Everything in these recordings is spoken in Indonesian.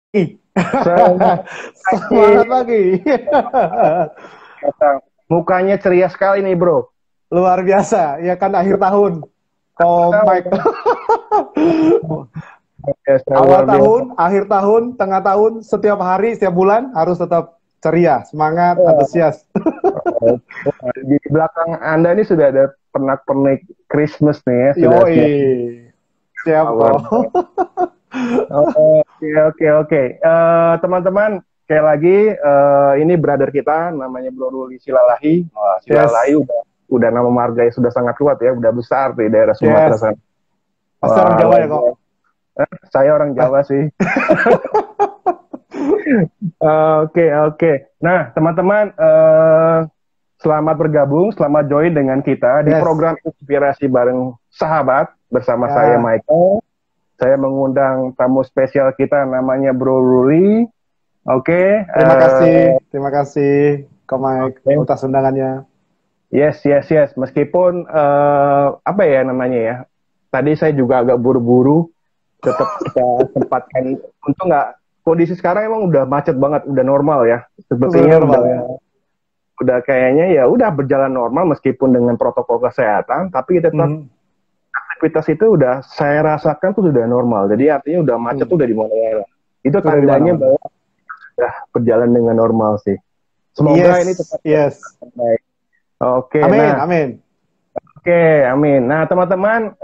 Semangat Semangat pagi. pagi. Mukanya ceria sekali nih, bro. Luar biasa, ya kan akhir tahun. Ko Tahu Mike. biasa Awal luar biasa. tahun, akhir tahun, tengah tahun, setiap hari, setiap bulan harus tetap ceria, semangat, Wah, antusias. di belakang Anda ini sudah ada pernak-pernik Christmas nih ya, sudah Yoi, siap. siap Luar kok. biasa. Oke, oke, oke. Teman-teman, sekali lagi ini brother kita namanya Bro Ruli Silalahi. Wah, Silalahi Yes, udah nama marga yang sudah sangat kuat ya, udah besar di daerah Sumatera yes. sana. Pasti orang Wah, Jawa luar ya kok. biasa. Saya orang Jawa sih. Oke, oke. Nah, teman-teman, selamat bergabung, selamat join dengan kita di Yes, program Inspirasi Bareng Sahabat bersama saya ya. Michael. Saya mengundang tamu spesial kita namanya Bro Ruli. Oke, Terima kasih, Ko Mike, oke. atas undangannya. Yes, yes, yes. Meskipun apa ya namanya ya, tadi saya juga agak buru-buru, tetap kita sempatkan. Untung nggak, kondisi sekarang emang udah macet banget, udah normal ya. Sudah Sepertinya normal ya. udah kayaknya ya udah berjalan normal meskipun dengan protokol kesehatan, tapi tetap Mhm. aktivitas itu udah saya rasakan tuh sudah normal. Jadi artinya udah macet Hmm. tuh udah di mana-mana. Itu Sudah di tandanya mana-mana. bahwa udah berjalan dengan normal sih. Semoga ini Yes, tetap yes. baik. Oke, Amin, nah, amin. oke, amin. Nah, teman-teman,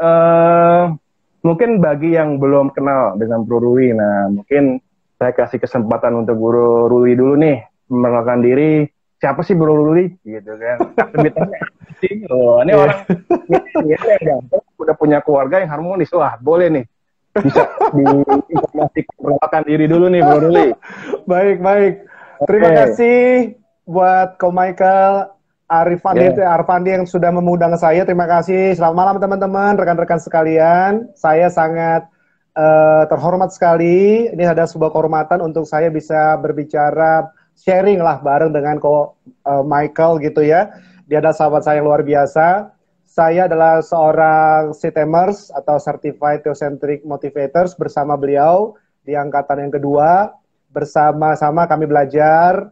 mungkin bagi yang belum kenal dengan Bro Ruli, nah mungkin saya kasih kesempatan untuk Bro Ruli dulu nih mengenalkan diri. Siapa sih Bro Ruli? Gitu kan. Aktivitasnya apa sih? Oh, ini Iya. orang ini yang ganteng, udah punya keluarga yang harmonis. Wah, boleh nih. Bisa diinformasikan perkenalkan diri dulu nih Bro Ruli. Baik, baik. Terima Oke, kasih buat Ko Michael ya, Arfandi yang sudah mengundang saya. Terima kasih. Selamat malam teman-teman, rekan-rekan sekalian. Saya sangat terhormat sekali. Ini ada sebuah kehormatan untuk saya bisa berbicara, sharing lah bareng dengan Ko Michael gitu ya. Dia adalah sahabat saya yang luar biasa. Saya adalah seorang CTMers atau Certified Theocentric Motivators bersama beliau di angkatan yang kedua. Bersama-sama kami belajar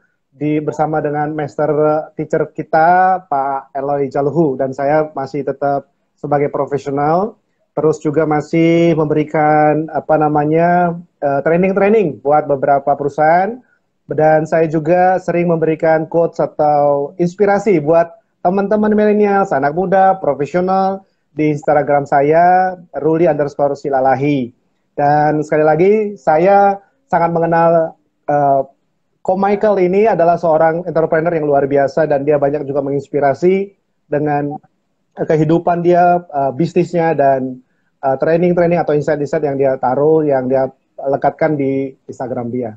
bersama dengan master teacher kita Pak Eloy Jalhu, dan saya masih tetap sebagai profesional, terus juga masih memberikan apa namanya training-training buat beberapa perusahaan, dan saya juga sering memberikan quotes atau inspirasi buat teman-teman milenial, anak muda, profesional di Instagram saya Ruli_Silalahi. Dan sekali lagi saya sangat mengenal Ko Michael ini adalah seorang entrepreneur yang luar biasa, dan dia banyak juga menginspirasi dengan kehidupan dia, bisnisnya, dan training-training atau insight-insight yang dia taruh, yang dia lekatkan di Instagram dia.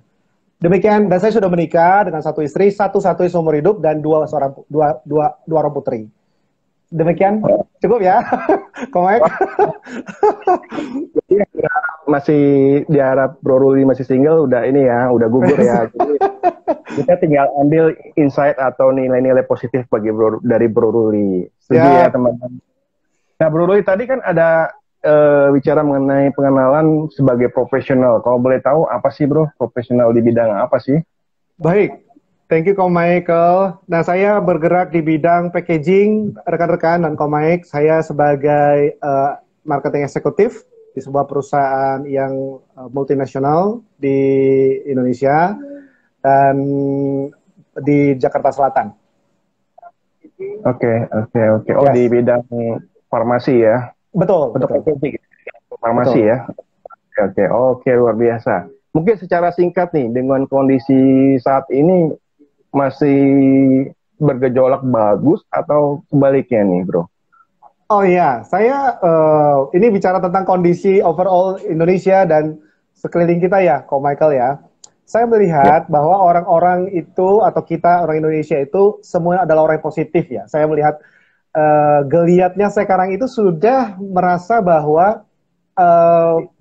Demikian, dan saya sudah menikah dengan satu istri, satu-satunya seumur hidup, dan dua orang putri. Demikian, cukup ya, Komek. jadi masih diharap Bro Ruli masih single, udah ini ya, udah gugur ya. Jadi kita tinggal ambil insight atau nilai-nilai positif dari Bro Ruli. Setuju ya Siap. teman-teman. Nah Bro Ruli tadi kan ada bicara mengenai pengenalan sebagai profesional. Kalau boleh tahu apa sih bro, profesional di bidang apa sih? Baik, thank you Ko Michael. Nah, saya bergerak di bidang packaging, rekan-rekan, dan Ko Mike. Saya sebagai marketing eksekutif di sebuah perusahaan yang multinasional di Indonesia dan di Jakarta Selatan. Oke, oke, oke. Oh di Yes, bidang farmasi ya, betul, untuk betul, packaging farmasi betul. ya. Oke, oke, oke, luar biasa. Mungkin secara singkat nih, dengan kondisi saat ini masih bergejolak bagus atau sebaliknya nih, bro? Oh iya, saya ini bicara tentang kondisi overall Indonesia dan sekeliling kita ya, Ko Michael ya. Saya Ya, melihat bahwa orang-orang itu atau kita orang Indonesia itu semuanya adalah orang yang positif ya. Saya melihat geliatnya sekarang itu sudah merasa bahwa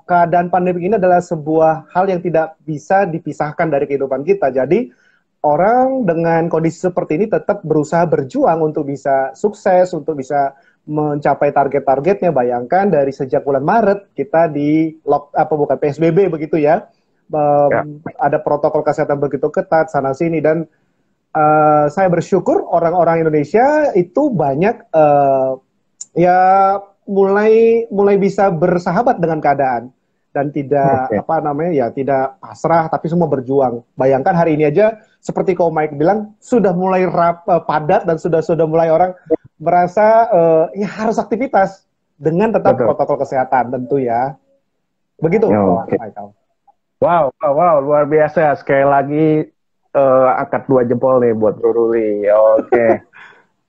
keadaan pandemi ini adalah sebuah hal yang tidak bisa dipisahkan dari kehidupan kita. Jadi orang dengan kondisi seperti ini tetap berusaha berjuang untuk bisa sukses, untuk bisa mencapai target-targetnya. Bayangkan dari sejak bulan Maret kita di lock apa bukan PSBB begitu ya. Ya. ada protokol kesehatan begitu ketat sana sini, dan saya bersyukur orang-orang Indonesia itu banyak ya mulai bisa bersahabat dengan keadaan dan tidak Oke. apa namanya ya tidak pasrah, tapi semua berjuang. Bayangkan hari ini aja seperti kau Mike bilang sudah mulai padat dan sudah mulai orang merasa ya harus aktivitas dengan tetap Betul. protokol kesehatan tentu ya. Begitu, Oke. Michael. Wow, wow, wow, luar biasa. Sekali lagi angkat 2 jempol nih buat Bro Ruli. Oke.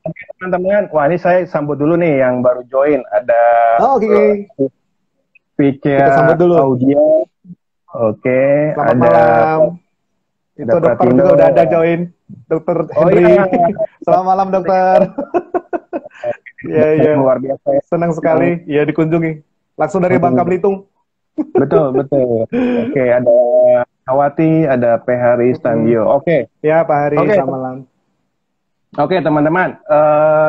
Oke, teman-teman. Wah, ini saya sambut dulu nih yang baru join. Ada Oh, oke. Kita sambut Vikia dulu. Audio. Oke, Selamat ada malam. Itu dokter Pratino. juga udah ada join. Dokter Oh Henry. iya. Selamat malam dokter. Iya, iya. Luar biasa. Senang sekali ya dikunjungi. Langsung dari Bangka Belitung. Betul, betul. Oke, ada Awati, ada P. Hari Standio. Oke. Ya, Pak Hari, Oke. selamat malam. Oke, teman-teman.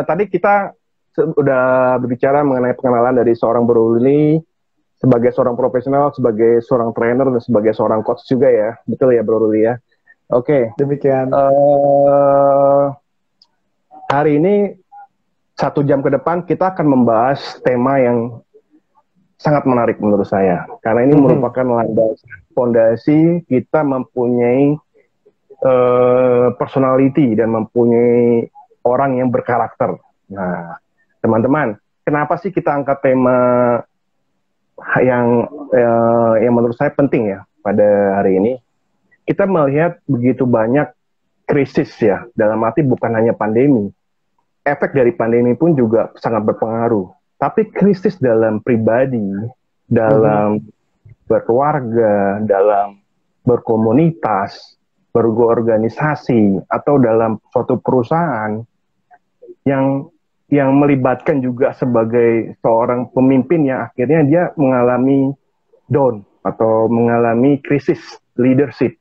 Tadi kita sudah berbicara mengenai pengenalan dari seorang Bro Ruli sebagai seorang profesional, sebagai seorang trainer, dan sebagai seorang coach juga ya. Betul ya, Bro Ruli ya? Oke. Demikian. Hari ini 1 jam ke depan kita akan membahas tema yang sangat menarik menurut saya. Karena ini merupakan landasan fondasi kita mempunyai personality dan mempunyai orang yang berkarakter. Nah, teman-teman, kenapa sih kita angkat tema yang menurut saya penting ya pada hari ini? Kita melihat begitu banyak krisis ya, dalam arti bukan hanya pandemi. Efek dari pandemi pun juga sangat berpengaruh. Tapi krisis dalam pribadi, dalam berkeluarga, dalam berkomunitas, berorganisasi, atau dalam suatu perusahaan yang melibatkan juga sebagai seorang pemimpin yang akhirnya dia mengalami down atau mengalami krisis leadership.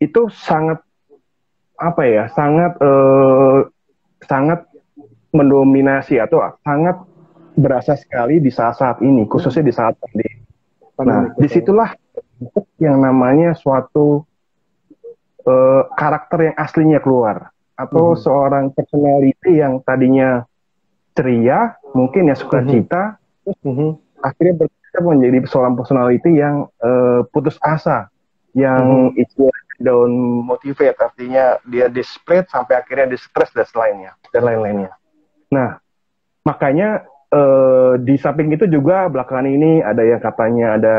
Itu sangat sangat mendominasi atau sangat berasa sekali di saat-saat ini, khususnya di saat pandemi. Nah, disitulah yang namanya suatu karakter yang aslinya keluar, atau seorang personality yang tadinya ceria, mungkin ya sukacita, akhirnya berubah menjadi seorang personality yang putus asa, yang down motivate, artinya dia desperate sampai akhirnya distress dan lain-lainnya. Nah, makanya di samping itu juga belakangan ini ada yang katanya ada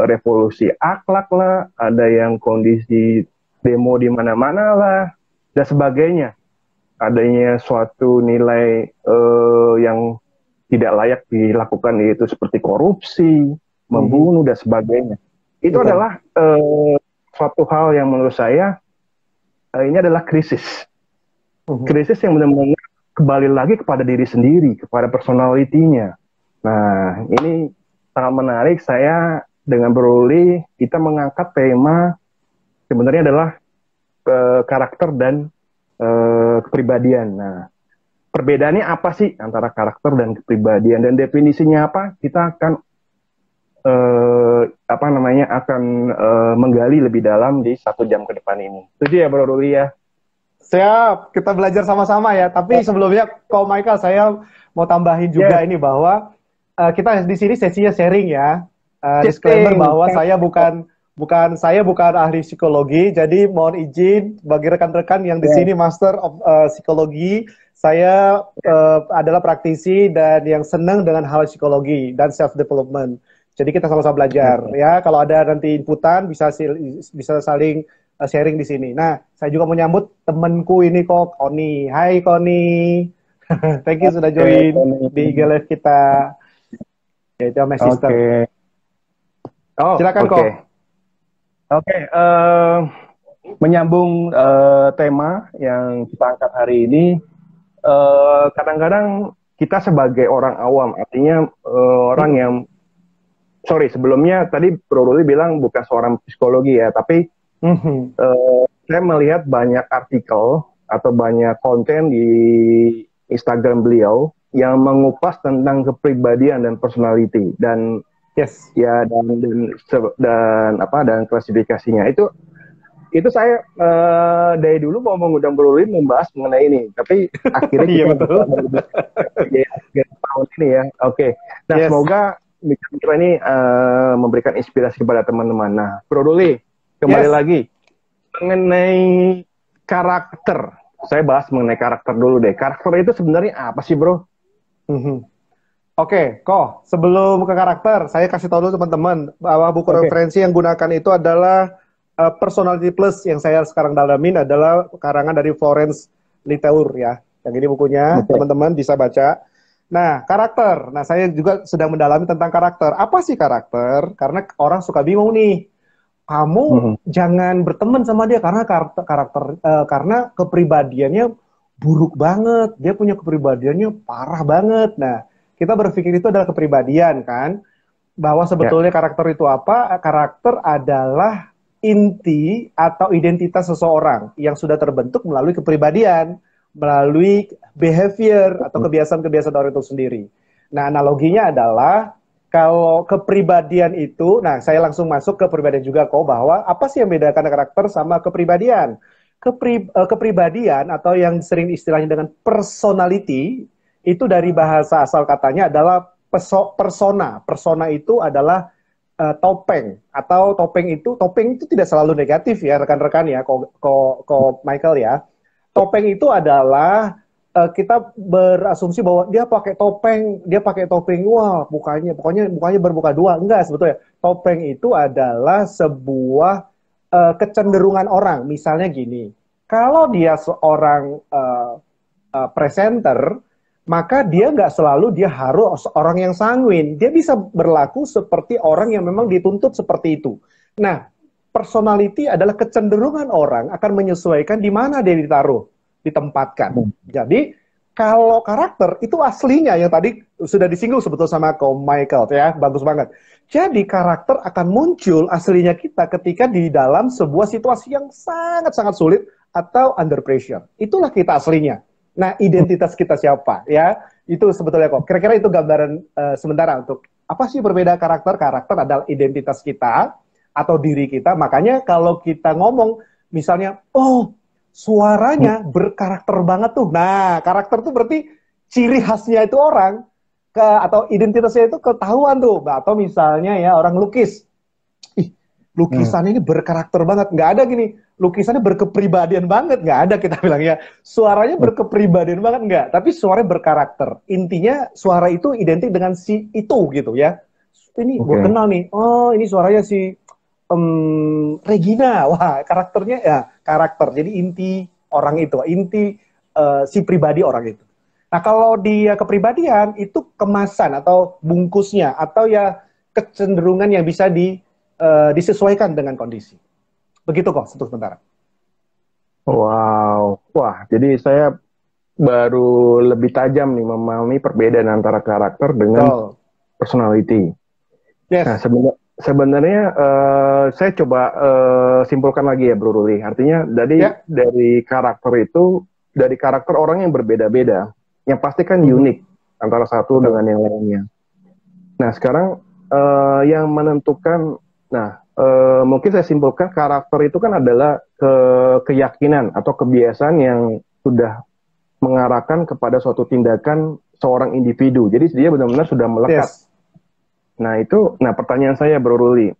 revolusi akhlak lah, ada yang kondisi demo di mana-mana lah, dan sebagainya. Adanya suatu nilai yang tidak layak dilakukan, yaitu seperti korupsi, membunuh, dan sebagainya. Itu adalah suatu hal yang menurut saya ini adalah krisis. Krisis yang benar-benar kembali lagi kepada diri sendiri, kepada personality-nya. Nah, ini sangat menarik. Saya dengan Bro Ruli, kita mengangkat tema sebenarnya adalah karakter dan kepribadian. Nah, perbedaannya apa sih antara karakter dan kepribadian, dan definisinya apa? Kita akan menggali lebih dalam di 1 jam ke depan ini. Setuju ya, Bro Ruli ya? Siap, kita belajar sama-sama ya. Tapi sebelumnya, Ko Michael, saya mau tambahin juga ini bahwa kita di sini sesinya sharing ya. Disclaimer bahwa saya bukan ahli psikologi, jadi mohon izin bagi rekan-rekan yang di sini Master of Psikologi. Saya adalah praktisi dan yang senang dengan hal psikologi dan self development. Jadi kita sama-sama belajar ya. Kalau ada nanti inputan bisa saling sharing di sini. Nah, saya juga menyambut temanku ini kok, Koni. Hai Koni. Thank you sudah join di live kita. Ya, itu my sister. Silakan kok. Oke, menyambung tema yang kita angkat hari ini, kadang-kadang kita sebagai orang awam, artinya orang yang sebelumnya tadi Bro Ruli bilang bukan seorang psikologi ya, tapi saya melihat banyak artikel atau banyak konten di Instagram beliau yang mengupas tentang kepribadian dan personality. Dan Yes. Ya, dan klasifikasinya itu saya dari dulu mau mengundang Bro Ruli membahas mengenai ini, tapi akhirnya Iya kita betul. bisa berdiskusi di akhir tahun ini ya. Oke. Nah, Yes. semoga kita ini memberikan inspirasi kepada teman-teman. Nah, Bro Ruli, kembali Yes. lagi mengenai karakter. Saya bahas mengenai karakter dulu deh. Karakter itu sebenarnya apa sih, Bro? Mhm. Oke, kok sebelum ke karakter, saya kasih tahu dulu teman-teman bahwa buku Oke. referensi yang gunakan itu adalah Personality Plus yang saya sekarang dalamin adalah karangan dari Florence Littauer ya. Yang ini bukunya, Oke. teman-teman bisa baca. Nah, karakter. Nah, saya juga sedang mendalami tentang karakter. Apa sih karakter? Karena orang suka bingung nih. Kamu Mhm. jangan berteman sama dia karena karena kepribadiannya buruk banget. Dia punya kepribadiannya parah banget. Nah, kita berpikir itu adalah kepribadian kan, bahwa Ya. sebetulnya karakter itu apa? Karakter adalah inti atau identitas seseorang yang sudah terbentuk melalui kepribadian, melalui behavior atau kebiasaan-kebiasaan orang itu sendiri. Nah, analoginya adalah kalau kepribadian itu, nah saya langsung masuk ke kepribadian juga kok, bahwa apa sih yang membedakan karakter sama kepribadian? Kepribadian atau yang sering istilahnya dengan personality itu dari bahasa asal katanya adalah persona. Persona itu adalah topeng, atau topeng itu tidak selalu negatif ya rekan-rekan ya, kok Michael ya. Topeng itu adalah kita berasumsi bahwa dia pakai topeng, wah pokoknya mukanya bermuka dua. Enggak, sebetulnya topeng itu adalah sebuah kecenderungan orang. Misalnya gini, kalau dia seorang presenter, maka dia nggak selalu dia harus orang yang sanguin. Dia bisa berlaku seperti orang yang memang dituntut seperti itu. Nah, personality adalah kecenderungan orang akan menyesuaikan di mana dia ditaruh, ditempatkan. Jadi, kalau karakter itu aslinya yang tadi sudah disinggung sebetulnya sama Michael ya, bagus banget. Jadi karakter akan muncul aslinya kita ketika di dalam sebuah situasi yang sangat-sangat sulit atau under pressure. Itulah kita aslinya. Nah, identitas kita siapa ya? Itu sebetulnya kok. Kira-kira itu gambaran sementara untuk apa sih berbeda karakter? Karakter adalah identitas kita atau diri kita. Makanya kalau kita ngomong misalnya, oh, suaranya berkarakter banget tuh. Nah, karakter tuh berarti ciri khasnya itu orang atau identitasnya itu ketahuan tuh. Atau misalnya ya orang lukis. Ih, lukisannya ini berkarakter banget. Nggak ada gini, lukisannya berkepribadian banget. Nggak ada kita bilangnya. Suaranya berkepribadian banget. Nggak. Tapi suaranya berkarakter. Intinya suara itu identik dengan si itu gitu ya. Ini gue Oke. kenal nih. Oh, ini suaranya si Regina. Wah, karakternya ya karakter. Jadi inti orang itu. Inti si pribadi orang itu. Nah, kalau dia kepribadian, itu kemasan atau bungkusnya. Atau ya kecenderungan yang bisa disesuaikan dengan kondisi. Begitu kok, sebentar. Wow. Wah, jadi saya baru lebih tajam nih memahami perbedaan antara karakter dengan Betul. personality. Nah, Yes. sebenarnya saya coba simpulkan lagi ya, Bro Ruli. Artinya Ya. dari karakter itu, dari karakter orang yang berbeda-beda, yang pasti kan unik antara satu Betul. dengan yang lainnya. Nah, sekarang yang menentukan, nah mungkin saya simpulkan karakter itu kan adalah keyakinan atau kebiasaan yang sudah mengarahkan kepada suatu tindakan seorang individu. Jadi dia benar-benar sudah melekat. Yes. Nah pertanyaan saya Bro Ruli,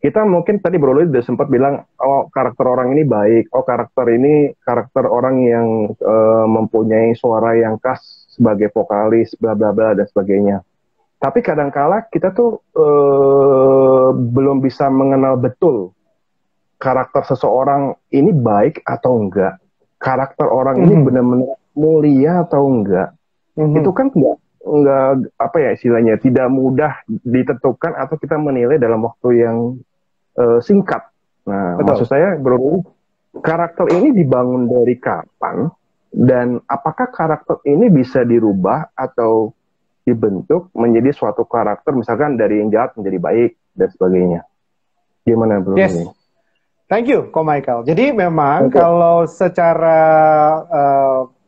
kita mungkin tadi Bro Ruli sudah sempat bilang, oh karakter orang ini baik, oh karakter orang yang mempunyai suara yang khas sebagai vokalis, bla bla bla dan sebagainya. Tapi kadangkala kita tuh belum bisa mengenal betul karakter seseorang ini baik atau enggak, karakter orang ini benar-benar mulia atau enggak. Itu kan enggak apa ya istilahnya, tidak mudah ditentukan atau kita menilai dalam waktu yang singkat. Nah, Betul. maksud saya Bro, karakter ini dibangun dari kapan dan apakah karakter ini bisa dirubah atau dibentuk menjadi suatu karakter, misalkan dari yang jahat menjadi baik dan sebagainya. Gimana Bro? Yes. Thank you, Ko Michael. Jadi memang Okay. kalau secara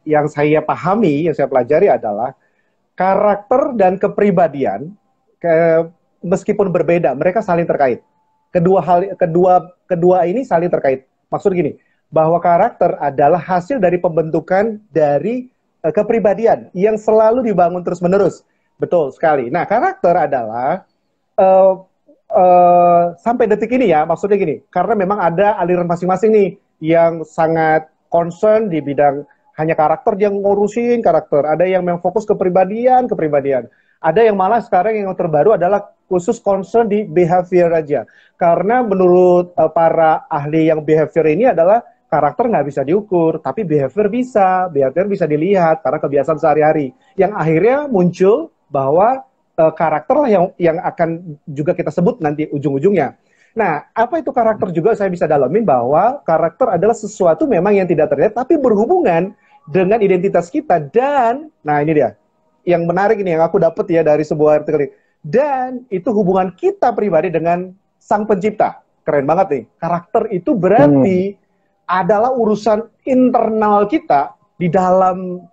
yang saya pahami, yang saya pelajari adalah karakter dan kepribadian meskipun berbeda, mereka saling terkait. Kedua ini saling terkait. Maksud gini, bahwa karakter adalah hasil dari pembentukan dari kepribadian yang selalu dibangun terus-menerus. Betul sekali. Nah, karakter adalah uh, sampai detik ini ya, maksudnya gini, karena memang ada aliran masing-masing nih yang sangat concern di bidang hanya karakter, yang ngurusin karakter. Ada yang memang fokus kepribadian. Ada yang malah sekarang yang terbaru adalah khusus concern di behavior aja. Karena menurut para ahli yang behavior ini adalah karakter nggak bisa diukur, tapi behavior bisa dilihat karena kebiasaan sehari-hari. Yang akhirnya muncul bahwa karakter lah yang akan juga kita sebut nanti ujung-ujungnya. Nah, apa itu karakter juga saya bisa dalamin bahwa karakter adalah sesuatu memang yang tidak terlihat, tapi berhubungan dengan identitas kita. Dan, nah ini dia, yang menarik ini yang aku dapat ya dari sebuah artikel ini. Dan itu hubungan kita pribadi dengan Sang Pencipta. Keren banget nih. Karakter itu berarti adalah urusan internal kita di dalam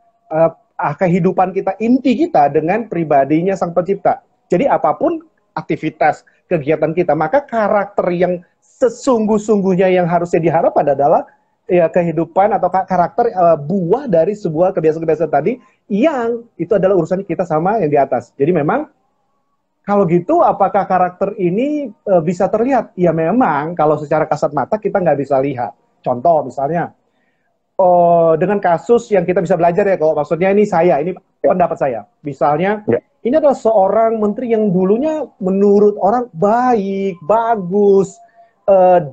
kehidupan kita, inti kita dengan pribadinya Sang Pencipta. Jadi apapun aktivitas, kegiatan kita, maka karakter yang sesungguh-sungguhnya yang harusnya diharapkan adalah ya kehidupan atau karakter buah dari sebuah kebiasaan-kebiasaan tadi yang itu adalah urusan kita sama yang di atas. Jadi memang kalau gitu apakah karakter ini bisa terlihat? Ya memang kalau secara kasat mata kita nggak bisa lihat. Contoh misalnya dengan kasus yang kita bisa belajar ya, kalau maksudnya ini pendapat saya. Misalnya ini adalah seorang menteri yang dulunya menurut orang baik, bagus,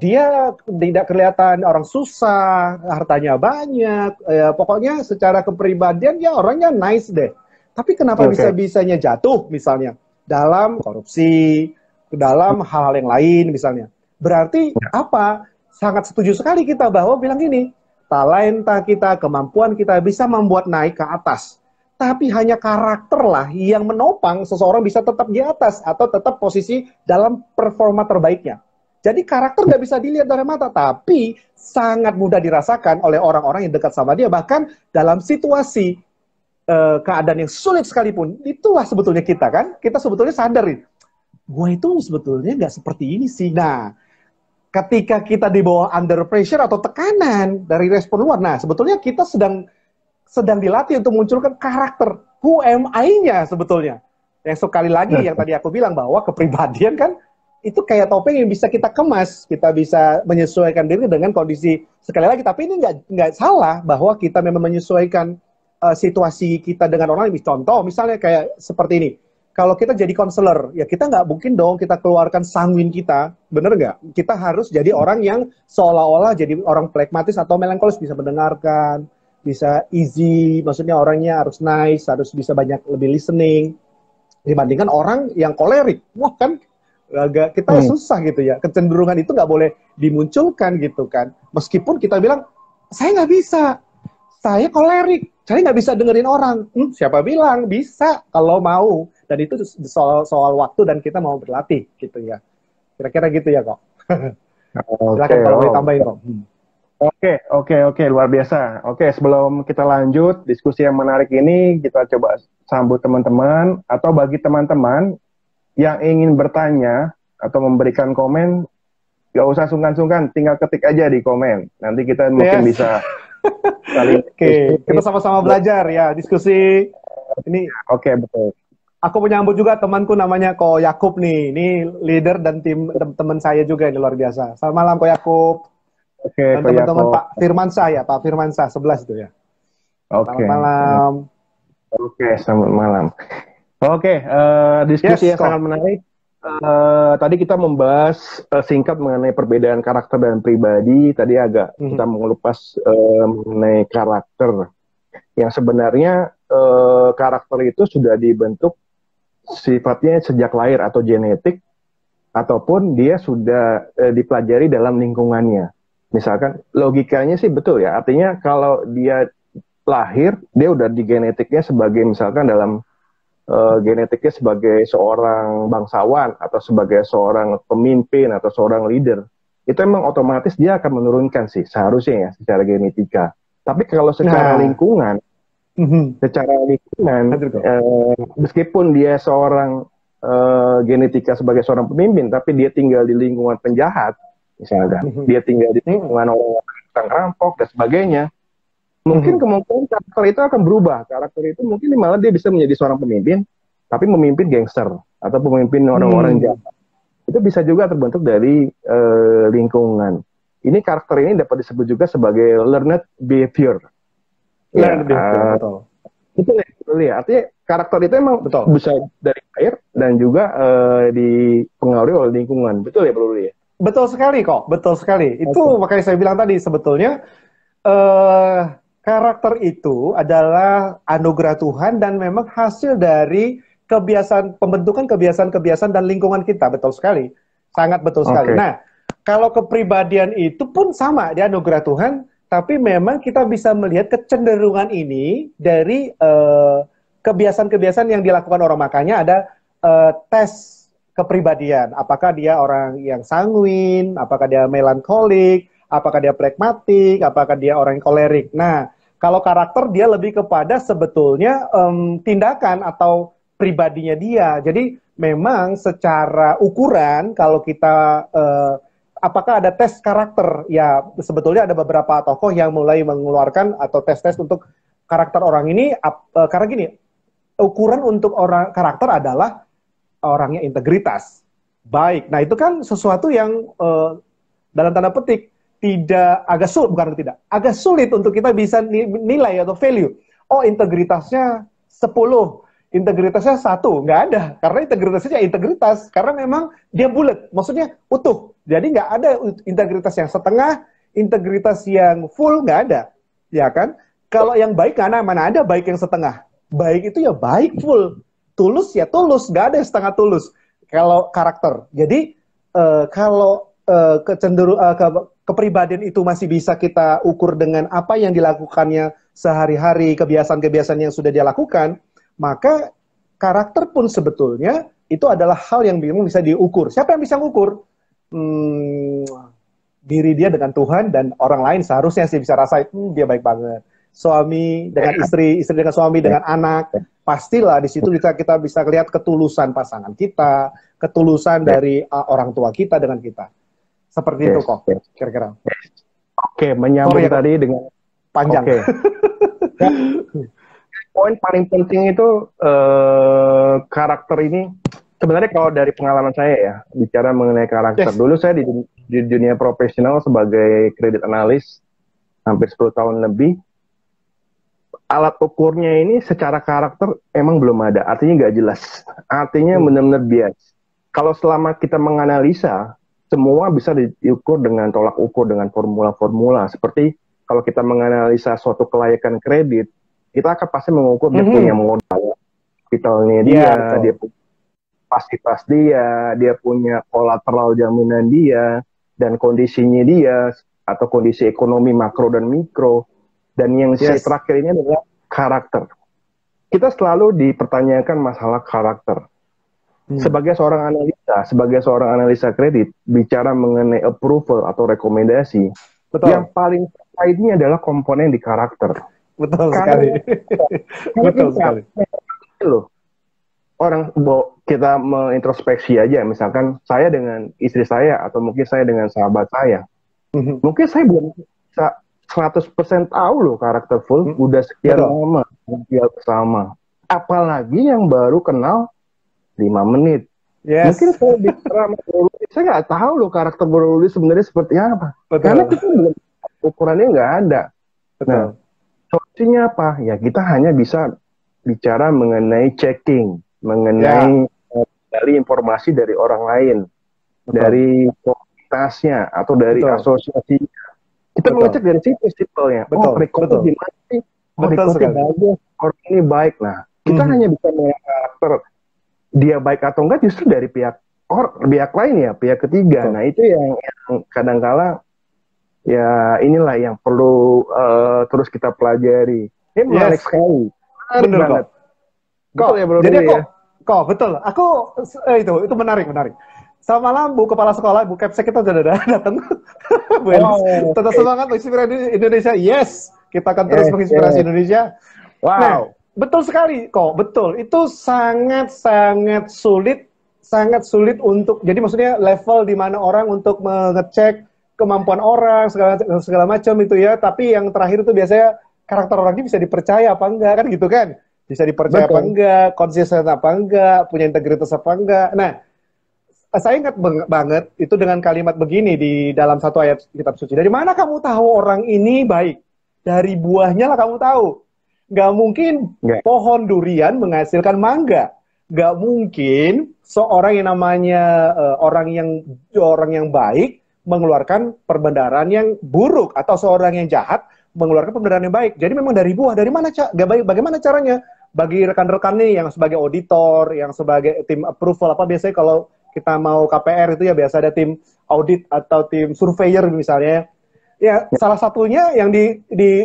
dia tidak kelihatan orang susah, hartanya banyak, pokoknya secara kepribadian ya orangnya nice deh. Tapi kenapa bisa-bisanya jatuh misalnya dalam korupsi, dalam hal-hal yang lain misalnya. Berarti apa? Sangat setuju sekali kita bahwa bilang gini, talenta kita, kemampuan kita bisa membuat naik ke atas. Tapi hanya karakter lah yang menopang seseorang bisa tetap di atas atau tetap posisi dalam performa terbaiknya. Jadi karakter nggak bisa dilihat dari mata, tapi sangat mudah dirasakan oleh orang-orang yang dekat sama dia. Bahkan dalam situasi keadaan yang sulit sekalipun, itulah sebetulnya kita kan. Kita sebetulnya sadar nih, gue itu sebetulnya nggak seperti ini sih. Nah, ketika kita di bawah under pressure atau tekanan dari respon luar, nah sebetulnya kita sedang dilatih untuk munculkan karakter. Who am I-nya sebetulnya. Yang sekali lagi yang tadi aku bilang bahwa kepribadian kan itu kayak topeng yang bisa kita kemas, kita bisa menyesuaikan diri dengan kondisi. Sekali lagi, tapi ini nggak salah bahwa kita memang menyesuaikan situasi kita dengan orang lain. Contoh, misalnya kayak seperti ini. Kalau kita jadi konselor, ya kita nggak mungkin dong kita keluarkan sanguin kita, bener nggak? Kita harus jadi orang yang seolah-olah jadi orang pragmatis atau melankolis, bisa mendengarkan, bisa easy, maksudnya orangnya harus nice, harus bisa banyak lebih listening, dibandingkan orang yang kolerik. Wah kan, agak kita susah gitu ya. Kecenderungan itu nggak boleh dimunculkan gitu kan. Meskipun kita bilang, saya nggak bisa, saya kolerik, saya nggak bisa dengerin orang. Siapa bilang bisa kalau mau. Dan itu soal waktu dan kita mau berlatih gitu ya. Kira-kira gitu ya kok. Silakan kalau mau ditambahin kok. Oke, luar biasa. Oke, sebelum kita lanjut diskusi yang menarik ini, kita coba sambut teman-teman atau bagi teman-teman yang ingin bertanya atau memberikan komen, gak usah sungkan-sungkan, tinggal ketik aja di komen. Nanti kita mungkin bisa saling. Oke, kita sama-sama belajar ya, diskusi. Ini betul. Aku menyambut juga temanku namanya Ko Yakub nih. Ini leader dan teman saya juga ini luar biasa. Selamat malam Ko Yakub. Dan teman-teman Pak Firmansyah ya, Pak Firmansyah 11 itu ya. Selamat malam. Selamat malam. Diskusi yang sangat menarik. Tadi kita membahas singkat mengenai perbedaan karakter dan pribadi. Tadi agak kita mengelupas mengenai karakter. Yang sebenarnya karakter itu sudah dibentuk sifatnya sejak lahir atau genetik, ataupun dia sudah dipelajari dalam lingkungannya. Misalkan logikanya sih betul ya. Artinya kalau dia lahir, dia udah di genetiknya sebagai misalkan dalam genetiknya sebagai seorang bangsawan atau sebagai seorang pemimpin atau seorang leader, itu emang otomatis dia akan menurunkan sih seharusnya ya secara genetika. Tapi kalau secara lingkungan Secara lingkungan, Hadir kok. meskipun dia seorang genetika sebagai seorang pemimpin, tapi dia tinggal di lingkungan penjahat, misalkan, dia tinggal di lingkungan orang rampok dan sebagainya, mungkin kemungkinan karakter itu akan berubah. Karakter itu mungkin malah dia bisa menjadi seorang pemimpin, tapi memimpin gangster atau pemimpin orang-orang jahat. Itu bisa juga terbentuk dari lingkungan. Ini karakter ini dapat disebut juga sebagai learned behavior. Learned behavior, betul. Betul ya. Artinya karakter itu emang bisa dari lahir dan juga dipengaruhi oleh lingkungan. Betul ya, Bro Ruli ya? Betul sekali kok, betul sekali. Itu makanya saya bilang tadi sebetulnya karakter itu adalah anugerah Tuhan dan memang hasil dari pembentukan kebiasaan-kebiasaan dan lingkungan kita. Betul sekali, sangat betul sekali. Nah, kalau kepribadian itu pun sama, dia anugerah Tuhan, tapi memang kita bisa melihat kecenderungan ini dari kebiasaan-kebiasaan yang dilakukan orang. Makanya ada tes kepribadian. Apakah dia orang yang sanguin, apakah dia melankolik, apakah dia pragmatik, apakah dia orang yang kolerik. Nah, kalau karakter dia lebih kepada sebetulnya tindakan atau pribadinya dia. Jadi memang secara ukuran kalau kita apakah ada tes karakter? Ya sebetulnya ada beberapa tokoh yang mulai mengeluarkan atau tes-tes untuk karakter orang ini. Karena gini, ukuran untuk orang karakter adalah orangnya integritas, baik. Nah itu kan sesuatu yang dalam tanda petik agak sulit untuk kita bisa nilai atau value. Oh integritasnya 10, integritasnya 1, nggak ada. Karena integritasnya integritas, karena memang dia bulat, maksudnya utuh. Jadi nggak ada integritas yang setengah, integritas yang full, nggak ada. Ya kan? Kalau yang baik, mana ada baik yang setengah. Baik itu ya baik full. Tulus ya tulus, nggak ada yang setengah tulus. Kalau karakter. Jadi kalau kepribadian itu masih bisa kita ukur dengan apa yang dilakukannya sehari-hari, kebiasaan-kebiasaan yang sudah dia lakukan, maka karakter pun sebetulnya itu adalah hal yang bisa diukur. Siapa yang bisa mengukur? Diri dia dengan Tuhan dan orang lain seharusnya sih bisa rasain, dia baik banget. Suami dengan istri, istri dengan suami, dengan anak, pastilah di situ kita bisa lihat ketulusan pasangan kita, ketulusan dari orang tua kita dengan kita. Seperti itu kok, kira-kira. Oke, menyambung tadi dengan panjang. Poin paling penting itu karakter ini. Sebenarnya kalau dari pengalaman saya ya, bicara mengenai karakter. Dulu saya di dunia profesional sebagai kredit analis, hampir 10 tahun lebih. Alat ukurnya ini secara karakter emang belum ada, artinya nggak jelas, artinya benar-benar bias. Kalau selama kita menganalisa, semua bisa diukur dengan tolak ukur, dengan formula-formula. Seperti kalau kita menganalisa suatu kelayakan kredit, kita akan pasti mengukur dia punya modal, kapitalnya dia punya fasilitas dia punya kolateral jaminan dia, dan kondisinya dia, atau kondisi ekonomi makro dan mikro. Dan yang terakhir ini adalah karakter. Kita selalu dipertanyakan masalah karakter. Sebagai seorang analisa kredit, bicara mengenai approval atau rekomendasi, yang paling ini adalah komponen di karakter. Betul sekali. Betul sekali. Loh, kita mengintrospeksi aja, misalkan saya dengan istri saya, atau mungkin saya dengan sahabat saya, mungkin saya belum bisa 100% tahu loh karakter full, udah sekian lama dia bersama. Apalagi yang baru kenal 5 menit. Mungkin saya bicara sama Bro Ruli, saya nggak tahu loh karakter Bro Ruli sebenarnya seperti apa. Karena kita belum, ukurannya nggak ada. Nah, solusinya apa? Ya kita hanya bisa bicara mengenai checking, mengenai dari informasi dari orang lain, dari komunitasnya atau dari asosiasinya. Kita mengecek dari situ simpelnya. Rekodnya gimana sih? Rekodnya bagus, orang ini baik. Nah, kita hanya bisa melihat karakter dia baik atau enggak justru dari pihak lain ya, pihak ketiga. Nah, itu yang kadang-kala ya inilah yang perlu terus kita pelajari. Ini menarik sekali. Benar banget. Betul ya, Bro. Jadi betul. Aku itu menarik. Selamat malam, Bu Kepala Sekolah, Bu Kepsek, kita sudah datang. Tetap semangat menginspirasi Indonesia. Yes, kita akan terus menginspirasi Indonesia. Nah, Wow. betul sekali kok, betul. Itu sangat sulit untuk, jadi maksudnya level di mana orang untuk mengecek kemampuan orang, segala, segala macam itu ya. Tapi yang terakhir itu biasanya karakter orang ini bisa dipercaya apa enggak, kan gitu kan? Bisa dipercaya apa Betul. enggak, konsisten apa enggak, punya integritas apa enggak. Nah, saya ingat banget itu dengan kalimat begini di dalam satu ayat kitab suci. Dari mana kamu tahu orang ini baik? Dari buahnya lah kamu tahu. Gak mungkin Nggak. pohon durian menghasilkan mangga. Gak mungkin seorang yang namanya orang yang baik mengeluarkan perbendaharaan yang buruk, atau seorang yang jahat mengeluarkan perbendaharaan yang baik. Jadi memang dari buah. Dari mana bagaimana caranya? Bagi rekan-rekan nih yang sebagai auditor, yang sebagai tim approval, apa biasanya kalau kita mau KPR itu ya biasa ada tim audit atau tim surveyor misalnya. Ya, salah satunya yang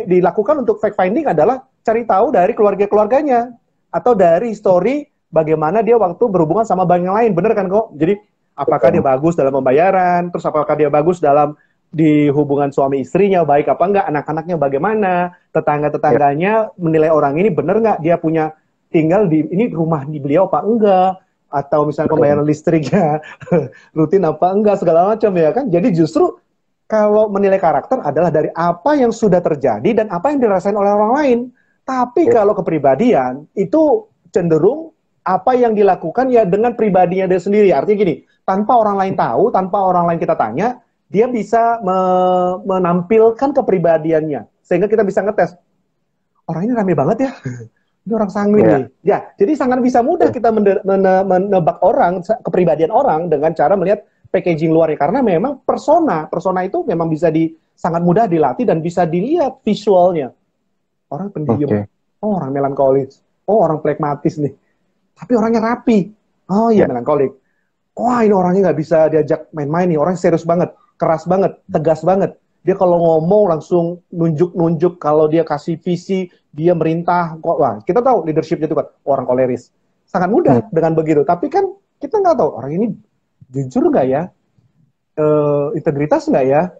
dilakukan untuk fact finding adalah cari tahu dari keluarga-keluarganya atau dari histori bagaimana dia waktu berhubungan sama bank yang lain. Bener kan kok? Jadi apakah dia bagus dalam pembayaran, terus apakah dia bagus dalam di hubungan suami istrinya, baik apa enggak, anak-anaknya bagaimana, tetangga-tetangganya menilai orang ini bener nggak dia punya tinggal di ini rumah di beliau apa enggak, atau misalnya pembayaran listriknya rutin apa enggak, segala macam ya kan. Jadi justru kalau menilai karakter adalah dari apa yang sudah terjadi dan apa yang dirasain oleh orang lain. Tapi kalau kepribadian itu cenderung apa yang dilakukan ya dengan pribadinya dia sendiri. Artinya gini, tanpa orang lain tahu, tanpa orang lain kita tanya, dia bisa menampilkan kepribadiannya. Sehingga kita bisa ngetes, orang ini rame banget ya. Ini orang sanguin nih. Ya, jadi sangat bisa mudah kita menebak orang, kepribadian orang dengan cara melihat packaging luarnya. Karena memang persona itu memang bisa sangat mudah dilatih dan bisa dilihat visualnya. Orang pendiam, oh orang melankolis, oh orang plekmatis nih. Tapi orangnya rapi, oh iya melankolik. Wah ini orangnya nggak bisa diajak main-main nih, orangnya serius banget, keras banget, tegas banget. Dia kalau ngomong langsung nunjuk-nunjuk, kalau dia kasih visi, dia merintah. Wah, kita tahu leadership itu kan orang koleris. Sangat mudah dengan begitu. Tapi kan kita nggak tahu orang ini jujur nggak ya, integritas nggak ya,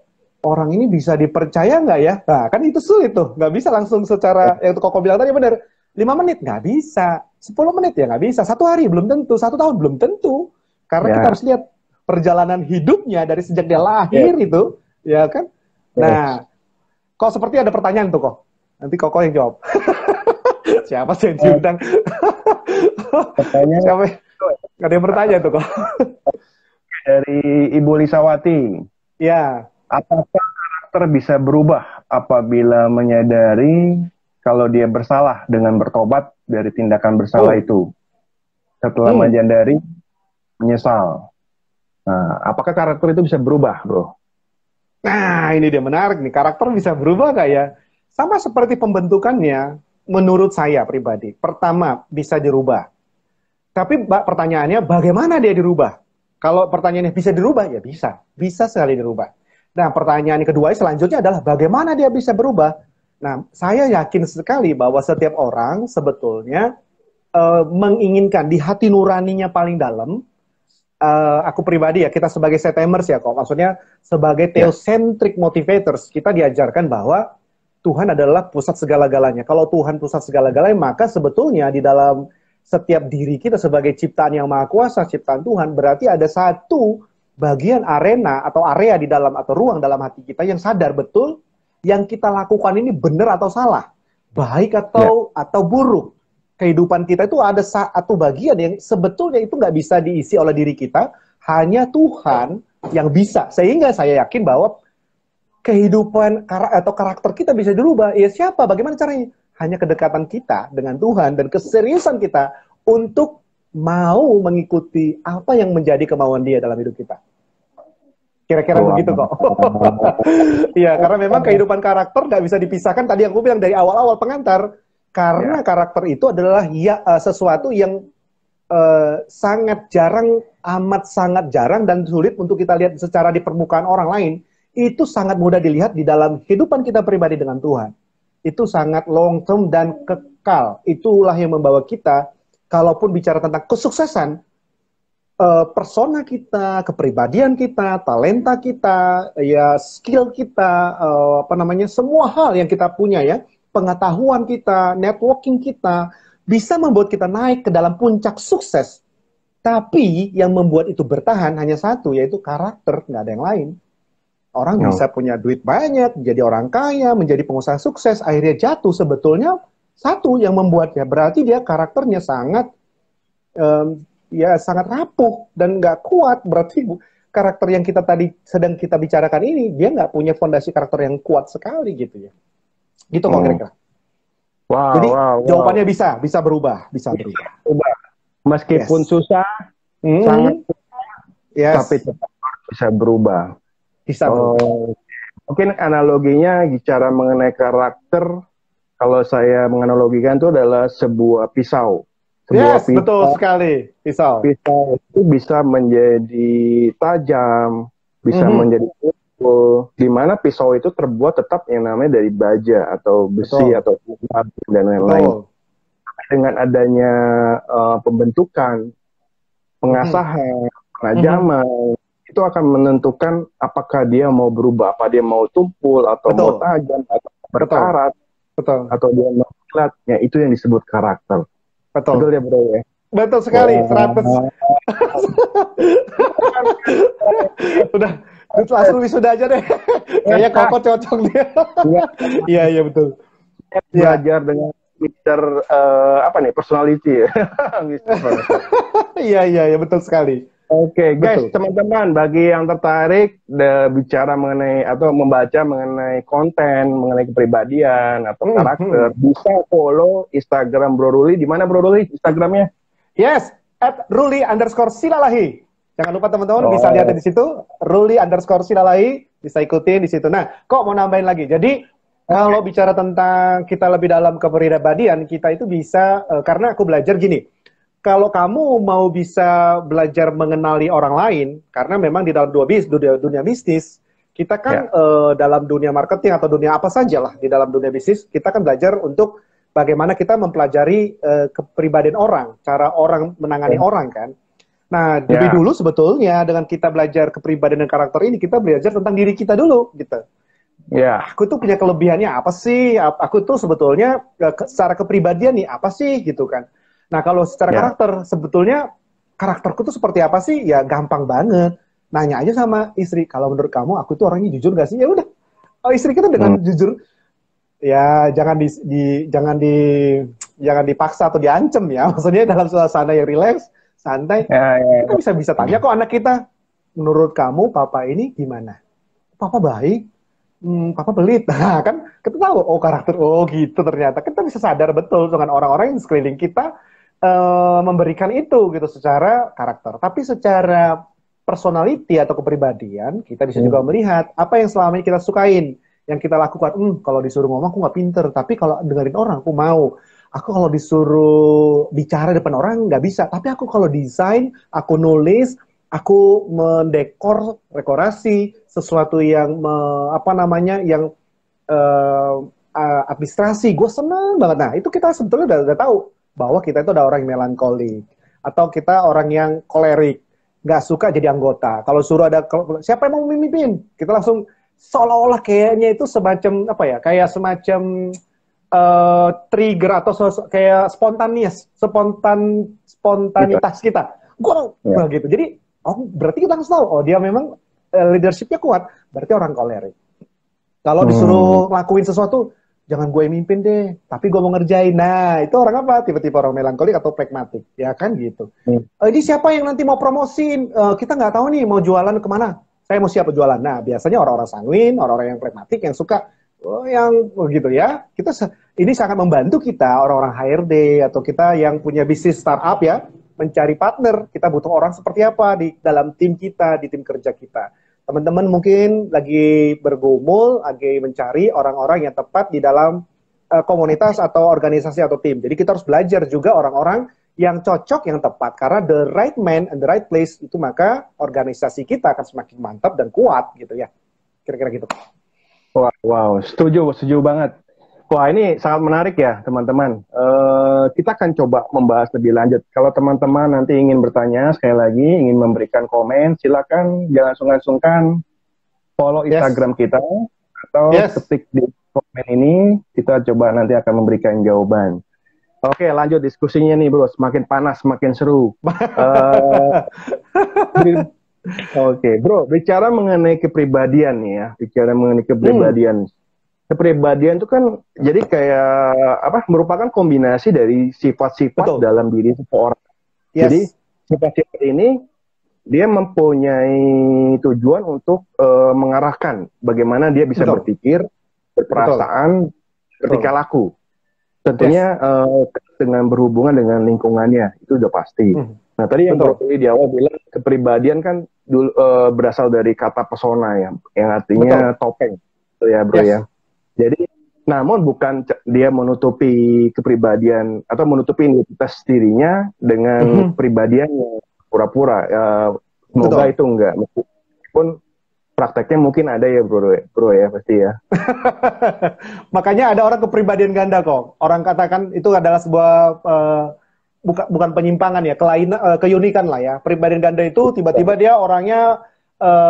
orang ini bisa dipercaya nggak ya. Nah kan itu sulit tuh, nggak bisa langsung secara yang Koko bilang tadi benar. 5 menit nggak bisa, 10 menit ya nggak bisa, 1 hari belum tentu, 1 tahun belum tentu. Karena kita harus lihat perjalanan hidupnya dari sejak dia lahir itu, ya kan. Nah, kok seperti ada pertanyaan tuh kok. Nanti Koko yang jawab. Siapa sih yang diundang? Siapa? Ada yang bertanya tuh kok. Dari Ibu Lisawati. Ya. Apakah karakter bisa berubah apabila menyadari kalau dia bersalah dengan bertobat dari tindakan bersalah itu? Setelah menyadari, menyesal. Nah, apakah karakter itu bisa berubah, bro? Nah, ini dia menarik nih. Karakter bisa berubah nggak ya? Sama seperti pembentukannya, menurut saya pribadi. Pertama, bisa dirubah. Tapi pertanyaannya, bagaimana dia dirubah? Kalau pertanyaannya bisa dirubah, ya bisa. Bisa sekali dirubah. Nah, pertanyaan kedua selanjutnya adalah, bagaimana dia bisa berubah? Nah, saya yakin sekali bahwa setiap orang sebetulnya menginginkan di hati nuraninya paling dalam. Aku pribadi ya, kita sebagai setemers ya kok, maksudnya sebagai theocentric motivators, kita diajarkan bahwa Tuhan adalah pusat segala-galanya. Kalau Tuhan pusat segala-galanya, maka sebetulnya di dalam setiap diri kita sebagai ciptaan yang maha kuasa, ciptaan Tuhan, berarti ada satu bagian arena atau area di dalam atau ruang dalam hati kita yang sadar betul yang kita lakukan ini benar atau salah, baik atau buruk. Kehidupan kita itu ada satu bagian yang sebetulnya itu nggak bisa diisi oleh diri kita, hanya Tuhan yang bisa. Sehingga saya yakin bahwa kehidupan atau karakter kita bisa dirubah. Ya siapa? Bagaimana caranya? Hanya kedekatan kita dengan Tuhan dan keseriusan kita untuk mau mengikuti apa yang menjadi kemauan Dia dalam hidup kita. Kira-kira begitu kok. Iya, karena memang kehidupan karakter nggak bisa dipisahkan. Tadi aku bilang dari awal-awal pengantar. Karena karakter itu adalah sesuatu yang sangat jarang, amat sangat jarang dan sulit untuk kita lihat secara di permukaan orang lain. Itu sangat mudah dilihat di dalam kehidupan kita pribadi dengan Tuhan. Itu sangat long term dan kekal. Itulah yang membawa kita, kalaupun bicara tentang kesuksesan, persona kita, kepribadian kita, talenta kita, ya skill kita, semua hal yang kita punya ya, pengetahuan kita, networking kita, bisa membuat kita naik ke dalam puncak sukses. Tapi yang membuat itu bertahan hanya satu, yaitu karakter, nggak ada yang lain. Orang bisa punya duit banyak, jadi orang kaya, menjadi pengusaha sukses, akhirnya jatuh. Sebetulnya satu yang membuatnya, berarti dia karakternya sangat ya sangat rapuh dan nggak kuat. Berarti karakter yang kita tadi sedang kita bicarakan ini, dia nggak punya fondasi karakter yang kuat sekali gitu ya. Gitu kok kira-kira. Wow, Jadi wow. jawabannya bisa berubah, bisa berubah. Meskipun susah, sangat tapi tetap bisa berubah. Bisa berubah. Mungkin analoginya bicara mengenai karakter, kalau saya menganalogikan itu adalah sebuah pisau. Betul sekali. Pisau itu bisa menjadi tajam, bisa menjadi pukul, di mana pisau itu terbuat tetap yang namanya dari baja atau besi atau kuat dan lain-lain. Dengan adanya pembentukan, pengasahan, penajaman, itu akan menentukan apakah dia mau berubah, apa dia mau tumpul atau mau tajam atau berkarat, atau dia mau kilat. Ya, itu yang disebut karakter. Betul ya bro ya? Betul sekali, 100. Udah, langsung wisuda aja deh. Kayaknya Koko cocok dia. Iya betul. Belajar dengan Mr. Personality ya. Iya betul sekali. Oke, guys, teman-teman, bagi yang tertarik bicara mengenai atau membaca mengenai konten, mengenai kepribadian atau karakter, bisa follow Instagram Bro Ruli. Di mana Bro Ruli Instagramnya? Yes, @Ruli_Silalahi. Jangan lupa teman-teman bisa lihat di situ, Ruli_Silalahi, bisa ikutin di situ. Nah, kok mau nambahin lagi? Jadi kalau bicara tentang kita lebih dalam kepribadian, kita itu bisa karena aku belajar gini. Kalau kamu mau bisa belajar mengenali orang lain, karena memang di dalam dunia bisnis, kita kan dalam dunia marketing atau dunia apa saja lah, di dalam dunia bisnis, kita kan belajar untuk bagaimana kita mempelajari kepribadian orang, cara orang menangani orang kan. Nah, lebih dulu sebetulnya dengan kita belajar kepribadian dan karakter ini, kita belajar tentang diri kita dulu, gitu. Aku tuh punya kelebihannya apa sih? Aku tuh sebetulnya secara kepribadian nih apa sih, gitu kan. Nah, kalau secara karakter, sebetulnya karakterku tuh seperti apa sih? Ya gampang banget. Nanya aja sama istri, kalau menurut kamu aku tuh orangnya jujur gak sih? Ya udah. Istri kita dengan jujur, ya jangan dipaksa atau diancem ya. Maksudnya dalam suasana yang rileks, santai. Kita bisa tanya kok anak kita, menurut kamu papa ini gimana? Papa baik. Papa pelit. Nah, kan kita tahu, karakter, gitu ternyata. Kita bisa sadar betul dengan orang-orang yang di sekeliling kita memberikan itu gitu secara karakter. Tapi secara personality atau kepribadian, kita bisa juga melihat apa yang selama ini kita sukain, yang kita lakukan. Kalau disuruh ngomong aku nggak pinter, tapi kalau dengerin orang aku mau. Aku kalau disuruh bicara depan orang nggak bisa, tapi aku kalau desain, aku nulis, aku dekorasi sesuatu yang yang administrasi, gue seneng banget. Nah, itu kita sebetulnya udah tahu bahwa kita itu ada orang yang melankolik atau kita orang yang kolerik, nggak suka jadi anggota. Kalau suruh siapa yang mau memimpin, kita langsung seolah-olah kayaknya itu semacam kayak semacam trigger atau kayak spontanitas kita. Gue gitu. Jadi berarti kita harus tahu, dia memang leadershipnya kuat, berarti orang kolerik. Kalau disuruh ngelakuin sesuatu, jangan gue yang mimpin deh, tapi gue mau ngerjain. Nah, itu orang apa? Tiba-tiba orang melankolik atau pragmatik, ya kan gitu. Ini siapa yang nanti mau promosiin? Kita nggak tahu nih mau jualan kemana. Saya mau siapa jualan? Nah, biasanya orang-orang sanguin, orang-orang yang pragmatik, yang suka, yang begitu ya. Ini sangat membantu kita, orang-orang HRD, atau kita yang punya bisnis startup ya, mencari partner. Kita butuh orang seperti apa di dalam tim kita, di tim kerja kita. Teman-teman mungkin lagi bergumul, lagi mencari orang-orang yang tepat di dalam komunitas atau organisasi atau tim. Jadi kita harus belajar juga orang-orang yang cocok, yang tepat. Karena the right man and the right place, itu maka organisasi kita akan semakin mantap dan kuat gitu ya. Kira-kira gitu. Wow, setuju banget. Wah, ini sangat menarik ya, teman-teman. Kita akan coba membahas lebih lanjut. Kalau teman-teman nanti ingin bertanya, sekali lagi, ingin memberikan komen, silakan jangan sungkan-sungkan follow Instagram kita, atau ketik di komen ini kita coba nanti akan memberikan jawaban. Oke, lanjut diskusinya nih bro, semakin panas semakin seru. Oke, bro, bicara mengenai kepribadian nih ya, bicara mengenai kepribadian. Kepribadian itu kan jadi kayak apa? Merupakan kombinasi dari sifat-sifat dalam diri seseorang. Yes. Jadi sifat-sifat ini dia mempunyai tujuan untuk mengarahkan bagaimana dia bisa berpikir, berperasaan ketika laku. Tentunya dengan berhubungan dengan lingkungannya itu udah pasti. Nah tadi yang Bro di awal bilang kepribadian kan berasal dari kata pesona ya, yang artinya topeng, ya Bro ya. Jadi namun bukan dia menutupi kepribadian atau menutupi identitas dirinya dengan kepribadian yang pura-pura. Semoga itu enggak. Meskipun prakteknya mungkin ada ya bro ya pasti ya. Makanya ada orang kepribadian ganda kok. Orang katakan itu adalah sebuah bukan penyimpangan ya, keunikan lah ya. Kepribadian ganda itu tiba-tiba dia orangnya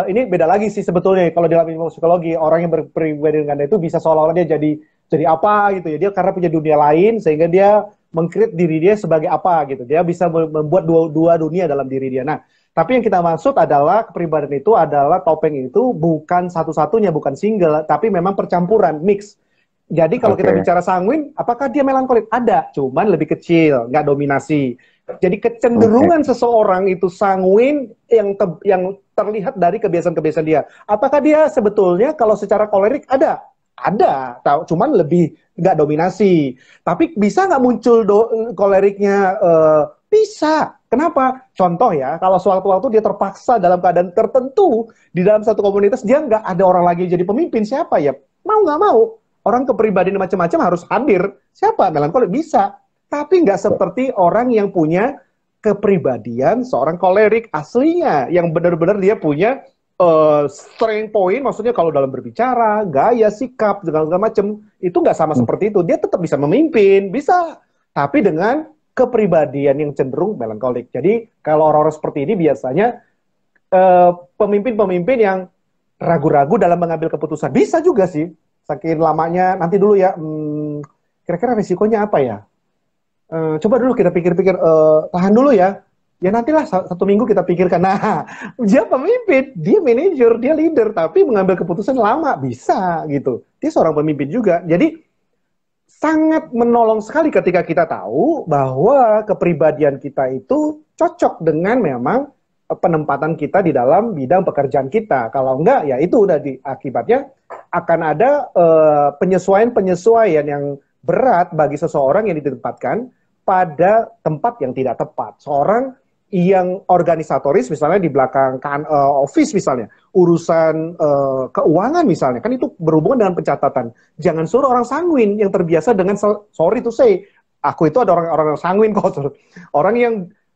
ini beda lagi sih sebetulnya. Kalau dalam ilmu psikologi, orang yang berkepribadian ganda itu bisa seolah-olah dia jadi apa gitu ya. Dia karena punya dunia lain sehingga dia mengkreat diri dia sebagai apa gitu. Dia bisa membuat dua dunia dalam diri dia. Nah, tapi yang kita maksud adalah kepribadian itu adalah topeng itu bukan satu-satunya, bukan single, tapi memang percampuran, mix. Jadi kalau kita bicara sanguin, apakah dia melankolik? Ada, cuman lebih kecil, nggak dominasi. Jadi kecenderungan seseorang itu sanguin yang terlihat dari kebiasaan-kebiasaan dia. Apakah dia sebetulnya kalau secara kolerik ada? Ada, cuman lebih nggak dominasi. Tapi bisa nggak muncul koleriknya? Bisa. Kenapa? Contoh ya, kalau sewaktu-waktu dia terpaksa dalam keadaan tertentu di dalam satu komunitas, dia nggak ada orang lagi jadi pemimpin, siapa ya? Mau nggak mau, orang kepribadian macam-macam harus hadir. Siapa? Melankolik bisa. Tapi nggak seperti orang yang punya kepribadian seorang kolerik aslinya, yang benar-benar dia punya strength point, maksudnya kalau dalam berbicara, gaya, sikap, segala macam, itu nggak sama seperti itu. Dia tetap bisa memimpin, bisa. Tapi dengan kepribadian yang cenderung melankolik. Jadi kalau orang-orang seperti ini biasanya pemimpin-pemimpin yang ragu-ragu dalam mengambil keputusan. Bisa juga sih, saking lamanya, nanti dulu ya, kira-kira risikonya apa ya? Coba dulu kita pikir-pikir, tahan dulu ya. Ya nantilah 1 minggu kita pikirkan. Nah, dia pemimpin, dia manajer, dia leader, tapi mengambil keputusan lama, bisa gitu. Dia seorang pemimpin juga. Jadi sangat menolong sekali ketika kita tahu bahwa kepribadian kita itu cocok dengan memang penempatan kita di dalam bidang pekerjaan kita. Kalau enggak, ya itu udah akibatnya akan ada penyesuaian-penyesuaian yang berat bagi seseorang yang ditempatkan pada tempat yang tidak tepat. Seorang yang organisatoris misalnya di belakang office misalnya, urusan keuangan misalnya, kan itu berhubungan dengan pencatatan. Jangan suruh orang sanguin yang terbiasa dengan, sorry to say, aku itu ada orang sanguin kok, orang yang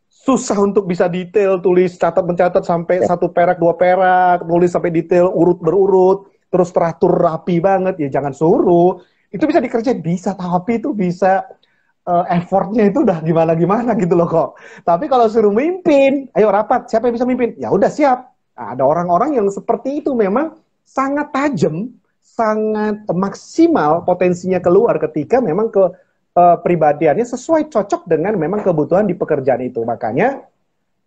susah untuk bisa detail, tulis, mencatat sampai 1 perak, 2 perak, tulis sampai detail, urut berurut, terus teratur rapi banget, ya jangan suruh. Itu bisa dikerjain, bisa, tapi itu bisa effortnya itu udah gimana-gimana gitu loh kok. Tapi kalau suruh mimpin, ayo rapat, siapa yang bisa mimpin? Ya udah siap. Nah, ada orang-orang yang seperti itu memang sangat tajam, sangat maksimal potensinya keluar ketika memang pribadiannya sesuai cocok dengan memang kebutuhan di pekerjaan itu. Makanya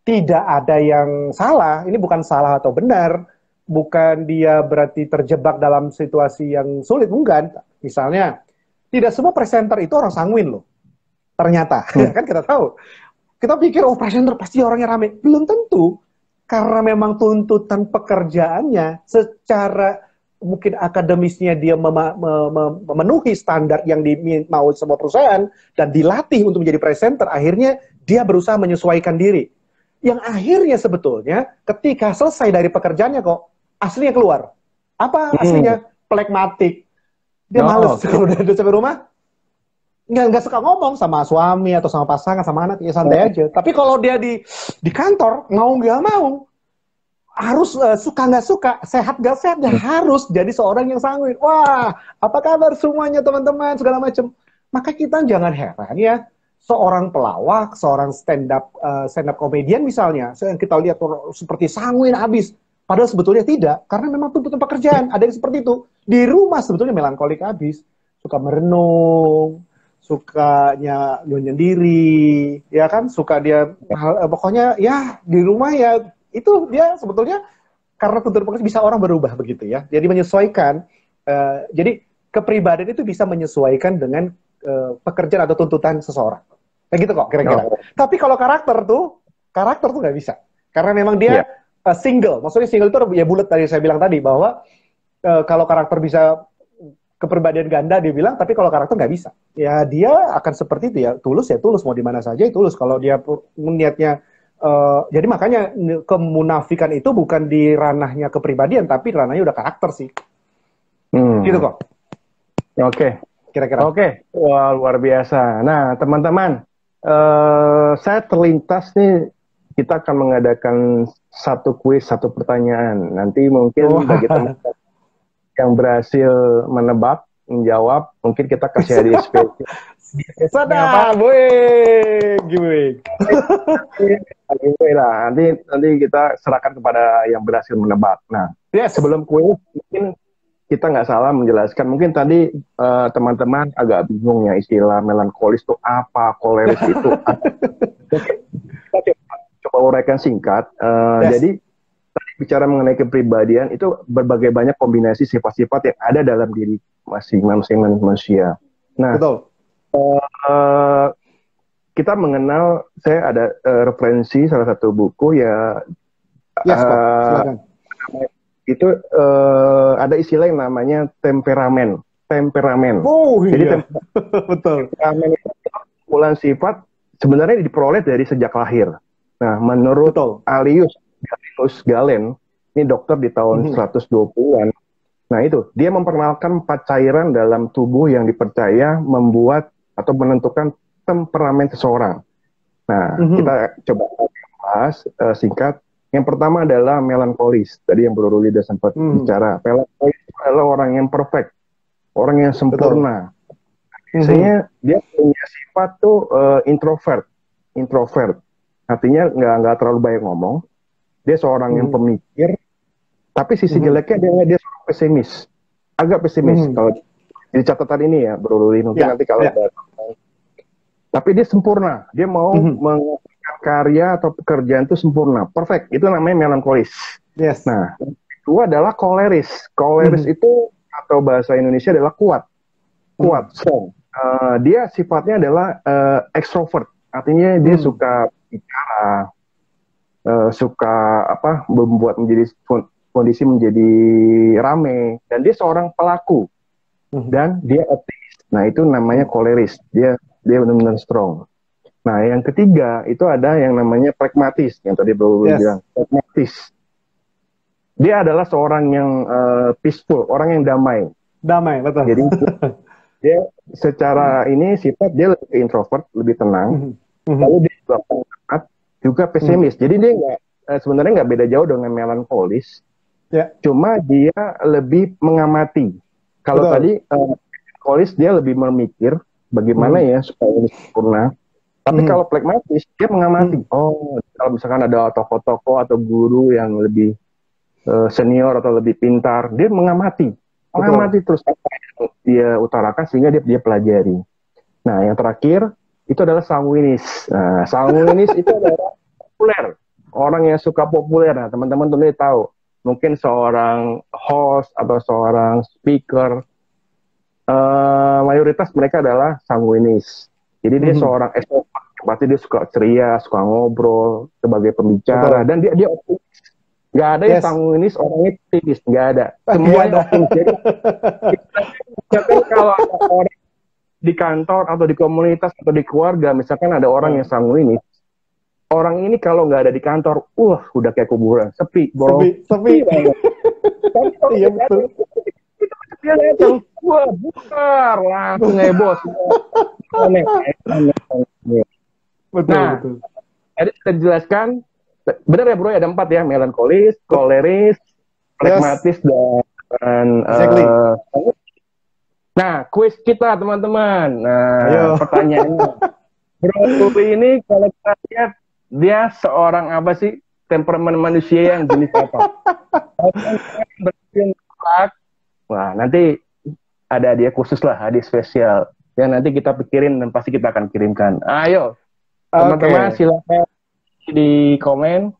tidak ada yang salah, ini bukan salah atau benar, bukan dia berarti terjebak dalam situasi yang sulit, bukan. Misalnya, tidak semua presenter itu orang sanguin loh. Ternyata, kan kita tahu. Kita pikir, oh presenter pasti orangnya rame. Belum tentu. Karena memang tuntutan pekerjaannya secara mungkin akademisnya dia memenuhi standar yang mau semua perusahaan dan dilatih untuk menjadi presenter, akhirnya dia berusaha menyesuaikan diri. Yang akhirnya sebetulnya ketika selesai dari pekerjaannya kok, aslinya keluar. Apa aslinya? Plekmatik. Dia males kalau udah sampai rumah. Nggak suka ngomong sama suami atau sama pasangan, sama anak, ya santai aja. Tapi kalau dia di kantor, mau nggak mau, harus suka nggak suka, sehat nggak sehat, dia harus jadi seorang yang sanguin. Wah, apa kabar semuanya teman-teman, segala macam. Maka kita jangan heran ya, seorang pelawak, seorang stand up komedian misalnya, yang kita lihat seperti sanguin abis, Padahal sebetulnya tidak, karena memang tuntutan pekerjaan. Ada yang seperti itu. Di rumah sebetulnya melankolik habis. Suka merenung, sukanya nyendiri, ya kan? Suka dia, pokoknya ya di rumah ya, itu dia sebetulnya karena tuntutan pekerjaan bisa orang berubah begitu ya. Jadi menyesuaikan, jadi kepribadian itu bisa menyesuaikan dengan pekerjaan atau tuntutan seseorang. Kayak gitu kok kira-kira. Tapi kalau karakter tuh nggak bisa. Karena memang dia single. Maksudnya single itu ya bulat tadi saya bilang tadi bahwa kalau karakter bisa kepribadian ganda dia bilang, tapi kalau karakter nggak bisa. Ya dia akan seperti itu ya tulus, mau di mana saja ya tulus. Kalau dia niatnya jadi makanya kemunafikan itu bukan di ranahnya kepribadian, tapi ranahnya udah karakter sih. Gitu kok. Oke. Kira-kira. Oke. Wah, luar biasa. Nah, teman-teman, saya terlintas nih, kita akan mengadakan satu kuis, satu pertanyaan. Nanti mungkin bagi teman-teman yang berhasil menebak, menjawab, mungkin kita kasih hadiah spesial. Sada, giveaway lah. Nanti kita serahkan kepada yang berhasil menebak. Nah, sebelum kuis, mungkin kita nggak salah menjelaskan. Mungkin tadi teman-teman agak bingung ya istilah melankolis itu apa, koleris itu apa. Kita coba uraikan singkat. Jadi tadi bicara mengenai kepribadian itu berbagai banyak kombinasi sifat-sifat yang ada dalam diri masing-masing manusia. Nah, betul. Kita mengenal, saya ada referensi salah satu buku ya. Silakan. Itu ada istilah yang namanya temperamen. Oh Jadi iya. Betul. Temperamen itu kumpulan sifat sebenarnya diperoleh dari sejak lahir. Nah, menurut Alius Galen, ini dokter di tahun 120-an. Nah itu, dia memperkenalkan 4 cairan dalam tubuh yang dipercaya membuat atau menentukan temperamen seseorang. Nah, kita coba bahas singkat. Yang pertama adalah melankolis. Tadi yang Bro Ruli sudah sempat bicara. Melankolis adalah orang yang perfect, orang yang sempurna. Biasanya dia punya sifat tuh introvert. Artinya nggak terlalu banyak ngomong. Dia seorang yang pemikir, tapi sisi jeleknya dia seorang pesimis. Agak pesimis. Kalau di catatan ini ya, Bro Ruli, mungkin nanti kalau tapi dia sempurna. Dia mau mengerjakan karya atau pekerjaan itu sempurna. Perfect. Itu namanya melankolis. Yes. Nah, yang kedua adalah koleris. Koleris itu atau bahasa Indonesia adalah kuat. Strong. Dia sifatnya adalah extrovert. Artinya dia suka bicara, suka membuat kondisi menjadi rame, dan dia seorang pelaku. Dan dia optimis. Nah, itu namanya koleris. Dia benar-benar strong. Nah, yang ketiga itu ada yang namanya pragmatis, yang tadi Bro bilang. Pragmatis. Dia adalah seorang yang peaceful, orang yang damai. Damai, betul. Jadi dia secara ini sifat dia lebih introvert, lebih tenang. Lalu dia juga pesimis. Jadi dia sebenarnya nggak beda jauh dengan melankolis. Cuma dia lebih mengamati. Kalau tadi melankolis dia lebih memikir bagaimana ya supaya ini sempurna. Tapi kalau pragmatis dia mengamati. Oh, kalau misalkan ada tokoh-tokoh atau guru yang lebih senior atau lebih pintar, dia mengamati terus apa yang dia utarakan sehingga dia pelajari. Nah, yang terakhir itu adalah sanguinis. Nah, sanguinis itu adalah populer, orang yang suka populer. Nah, teman-teman tentunya tahu, mungkin seorang host atau seorang speaker, mayoritas mereka adalah sanguinis. Jadi dia seorang extrovert, berarti dia suka ceria, suka ngobrol sebagai pembicara, dan dia optimis. Nggak ada yang sanguinis orangnya optimis, nggak ada. Semuanya optimis. Jadi kalau ada orang di kantor atau di komunitas atau di keluarga, misalkan ada orang yang sanguinis, orang ini kalau nggak ada di kantor, udah kayak kuburan, sepi, bro. Sepi banget. Iya betul. Dia datang, bubar, langsung heboh. Betul. Tadi sudah dijelaskan, benar ya bro, ada 4 ya, melankolis, koleris, pragmatis, dan nah, kuis kita teman-teman. Nah, pertanyaannya, Bro Ruli ini kalau kita lihat dia seorang apa sih? temperamen manusia yang jenis apa. Wah, nanti ada hadiah khusus lah, hadiah spesial yang nanti kita pikirin dan pasti kita akan kirimkan. Ayo, teman-teman silakan di komen.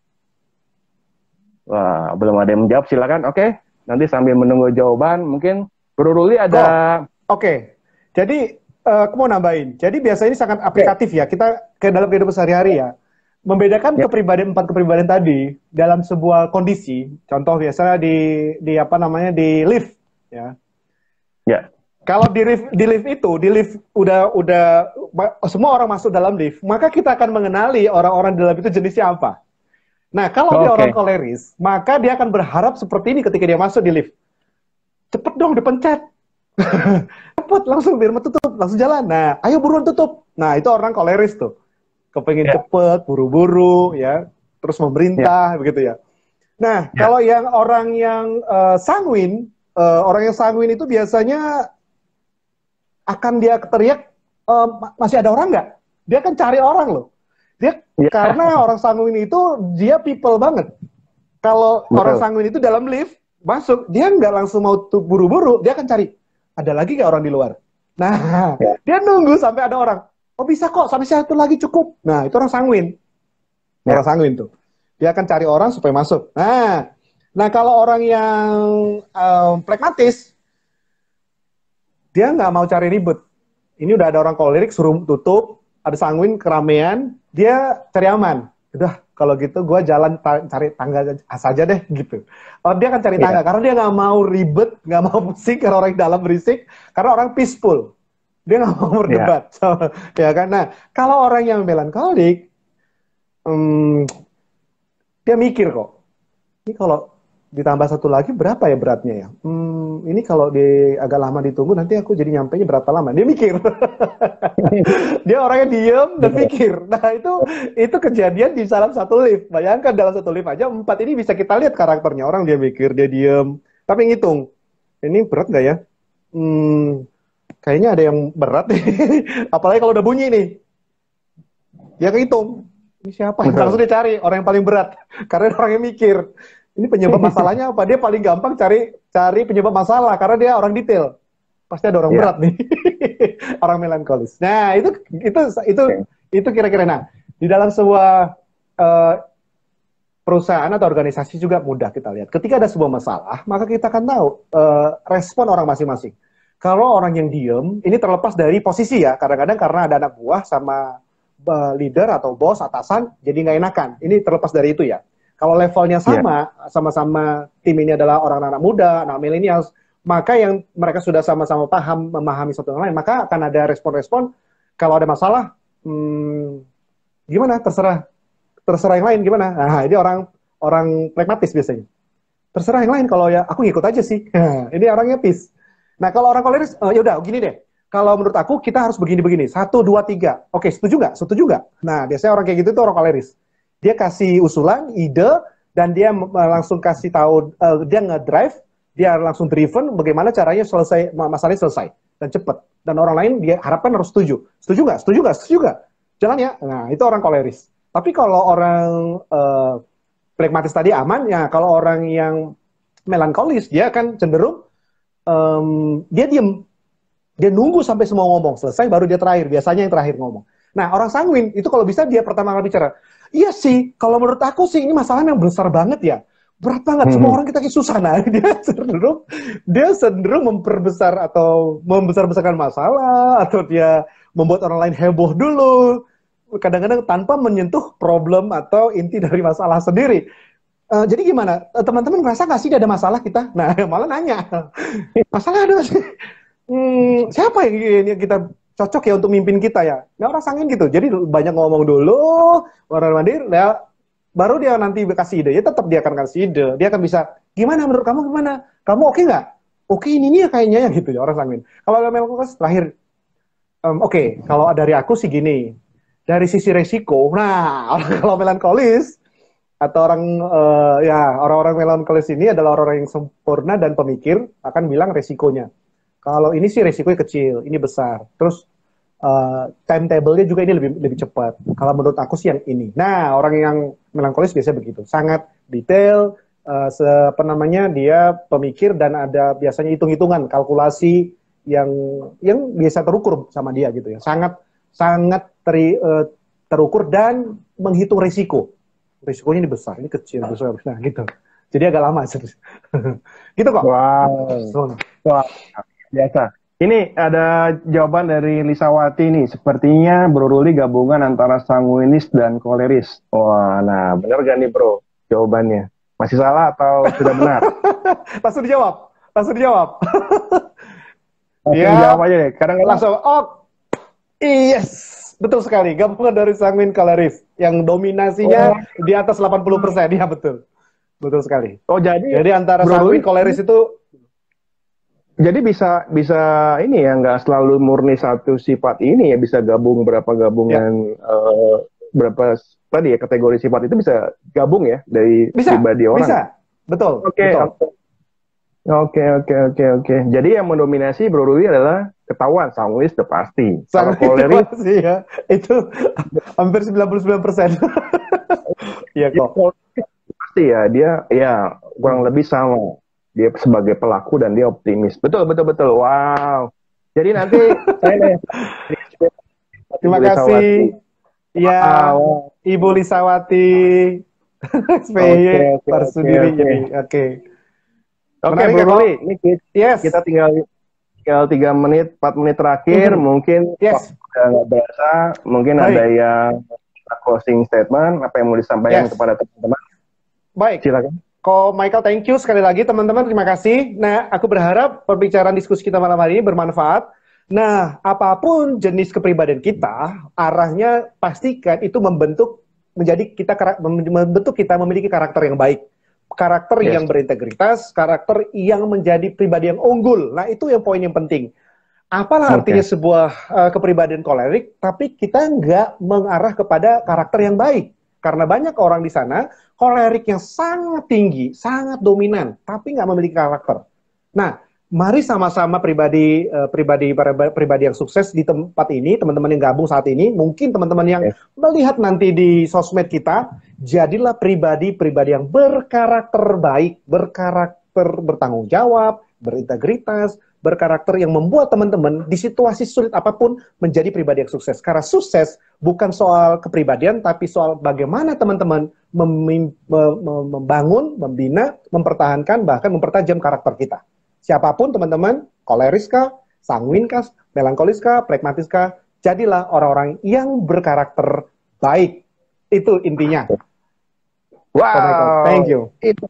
Wah, belum ada yang menjawab, silakan. Oke, nanti sambil menunggu jawaban, mungkin Bro Ruli ada. Oke. Jadi aku mau nambahin. Jadi biasanya ini sangat aplikatif ya. Kita ke dalam kehidupan sehari-hari ya. Membedakan kepribadian 4 kepribadian tadi dalam sebuah kondisi. Contoh biasanya di apa namanya di lift ya. Ya. Kalau di lift itu, di lift udah semua orang masuk dalam lift, maka kita akan mengenali orang-orang di dalam itu jenisnya apa. Nah, kalau dia orang koleris, maka dia akan berharap seperti ini ketika dia masuk di lift. Cepet dong dipencet. Cepet, langsung biar tutup, langsung jalan. Nah, ayo buruan tutup. Nah, itu orang koleris tuh. Kepengen cepet, buru-buru, ya. Terus memerintah, begitu ya. Nah, kalau yang orang yang sanguin, orang yang sanguin itu biasanya akan dia teriak, masih ada orang nggak? Dia akan cari orang loh. Dia karena orang sanguin itu dia people banget. Kalau orang sanguin itu dalam lift masuk, dia nggak langsung mau buru-buru, dia akan cari ada lagi nggak orang di luar. Nah, dia nunggu sampai ada orang. Oh bisa kok, sampai satu lagi cukup. Nah itu orang sanguin, orang sanguin tuh. Dia akan cari orang supaya masuk. Nah kalau orang yang pragmatis, dia nggak mau cari ribut. Ini udah ada orang kolerik suruh tutup, ada sanguin keramaian, dia cari aman. Udah, kalau gitu gue jalan cari tangga saja deh gitu. Oh, dia akan cari tangga karena dia nggak mau ribet, nggak mau pusing karena orang dalam berisik, karena orang peaceful. Dia nggak mau berdebat, ya kan? Nah, kalau orang yang melankolik, dia mikir kok. Ini kalau ditambah satu lagi berapa ya beratnya ya? Ini kalau agak lama ditunggu nanti aku jadi nyampenya berapa lama? Dia mikir. Dia orangnya diem dan mikir. Nah itu kejadian di dalam satu lift. Bayangkan dalam satu lift aja 4 ini bisa kita lihat karakternya. Orang dia mikir, dia diem, tapi ngitung. Ini berat nggak ya? Kayaknya ada yang berat nih. Apalagi kalau udah bunyi nih. Dia ngitung. Ini siapa? Langsung dia cari orang yang paling berat. Karena orangnya mikir. Ini penyebab masalahnya apa? Dia paling gampang cari penyebab masalah karena dia orang detail. Pasti ada orang berat nih. Orang melankolis. Nah, itu kira-kira. Nah, di dalam sebuah perusahaan atau organisasi juga mudah kita lihat. Ketika ada sebuah masalah, maka kita akan tahu respon orang masing-masing. Kalau orang yang diem, ini terlepas dari posisi ya. Kadang-kadang karena ada anak buah sama leader atau bos, atasan, jadi nggak enakan. Ini terlepas dari itu ya. Kalau levelnya sama-sama tim ini adalah orang anak muda, anak milenial, maka yang mereka sudah sama-sama paham, memahami satu sama lain, maka akan ada respon-respon. Kalau ada masalah, gimana? Terserah yang lain gimana? Nah, ini orang pragmatis biasanya. Terserah yang lain, kalau ya aku ngikut aja sih. Ini orangnya peace. Nah, kalau orang koleris, ya udah gini deh. Kalau menurut aku kita harus begini-begini. 1, 2, 3. Oke, setuju nggak? Setuju nggak? Nah, biasanya orang kayak gitu tuh orang koleris. Dia kasih usulan, ide, dan dia langsung kasih tahu, dia nge-drive, dia langsung driven, bagaimana caranya masalahnya selesai, dan cepat. Dan orang lain dia harapkan harus setuju. Setuju nggak? Setuju nggak? Setuju nggak? Jalan ya? Nah, itu orang koleris. Tapi kalau orang pragmatis tadi aman, ya kalau orang yang melankolis, dia akan cenderung, dia diem. Dia nunggu sampai semua ngomong, selesai baru dia terakhir, biasanya yang terakhir ngomong. Nah, orang sanguin, itu kalau bisa dia pertama kali bicara, iya sih, kalau menurut aku sih ini masalah yang besar banget ya. Berat banget, semua orang kita susah. Nah, dia cenderung memperbesar atau membesar-besarkan masalah, atau dia membuat orang lain heboh dulu. Kadang-kadang tanpa menyentuh problem atau inti dari masalah sendiri. Jadi gimana? Teman-teman ngerasa nggak sih ada masalah kita? Nah, malah nanya. Masalah ada sih. Siapa yang kita cocok ya untuk mimpin kita ya? Nah, orang sanguin gitu. Jadi banyak ngomong dulu, orang mandir, ya, baru dia nanti kasih ide. Ya tetap dia akan kasih ide. Dia akan bisa, gimana menurut kamu gimana? Kamu oke nggak? Oke, ini ya kayaknya ya gitu ya orang sanguin. Kalau melankolis terakhir, oke, kalau dari aku sih gini. Dari sisi resiko, nah kalau melankolis atau orang-orang melankolis ini adalah orang-orang yang sempurna dan pemikir akan bilang resikonya. Kalau ini sih resikonya kecil, ini besar. Terus timetable-nya juga ini lebih lebih cepat. Kalau menurut aku sih yang ini. Nah, orang yang melankolis biasanya begitu, sangat detail, apa namanya, dia pemikir dan ada biasanya hitung-hitungan, kalkulasi yang biasa terukur sama dia gitu ya. Sangat sangat terukur dan menghitung risiko. Risikonya ini besar, ini kecil, besar, nah gitu. Jadi agak lama gitu kok. Wow. Wah, biasa. Ini ada jawaban dari Lisawati nih. Sepertinya Bro Ruli gabungan antara sanguinis dan koleris. Wah, nah bener gak nih bro jawabannya? Masih salah atau sudah benar? Langsung dijawab. Langsung dijawab. Langsung Ya, jawab aja deh. Kadang langsung. Oh, yes. Betul sekali. Gabungan dari sanguin koleris. Yang dominasinya di atas 80%. Ya, betul. Betul sekali. Oh, jadi antara Bro sanguin Ruli, koleris itu jadi bisa bisa ini ya, nggak selalu murni satu sifat ini ya, bisa gabung berapa ya, gabungan berapa tadi ya kategori sifat itu bisa gabung ya dari bisa. pribadi orang. Bisa. Betul. Oke, Betul. oke. Jadi yang mendominasi Bro Ruli adalah ketahuan sanguis udah pasti. Kalau Sanguin koleris pasti ya. Itu hampir 99%. Iya ya, kok. pasti ya, dia ya kurang lebih sama. Dia sebagai pelaku dan dia optimis. Betul. Wow. Jadi nanti saya nanya, Terima Ibu Lisawati. kasih. Ya, Wow. Ibu Lisawati. SPY Marsudiri ini. Oke. Oke, Menarik Bro ya, Ruli, kok? ini Yes. kita tinggal 3 menit, 4 menit terakhir, mungkin Yes. udah nggak berasa, mungkin Baik. ada yang closing statement, apa yang mau disampaikan Yes. kepada teman-teman? Baik. Silakan. Ko Michael, thank you sekali lagi teman-teman, terima kasih. Nah, aku berharap pembicaraan diskusi kita malam hari ini bermanfaat. Nah, apapun jenis kepribadian kita, arahnya pastikan itu membentuk kita memiliki karakter yang baik, karakter Yes. yang berintegritas, karakter yang menjadi pribadi yang unggul. Nah, itu yang poin yang penting. Apalah artinya sebuah kepribadian kolerik, tapi kita nggak mengarah kepada karakter yang baik. Karena banyak orang di sana kolerik yang sangat tinggi, sangat dominan, tapi nggak memiliki karakter. Nah, mari sama-sama pribadi yang sukses di tempat ini, teman-teman yang gabung saat ini, mungkin teman-teman yang melihat nanti di sosmed kita, jadilah pribadi-pribadi yang berkarakter baik, berkarakter bertanggung jawab, berintegritas, berkarakter yang membuat teman-teman di situasi sulit apapun menjadi pribadi yang sukses. Karena sukses bukan soal kepribadian, tapi soal bagaimana teman-teman membangun, membina, mempertahankan, bahkan mempertajam karakter kita. Siapapun teman-teman, koleris kah, sanguin kah, melankolis kah, pragmatis kah, jadilah orang-orang yang berkarakter baik. Itu intinya. Wow, thank you. Itu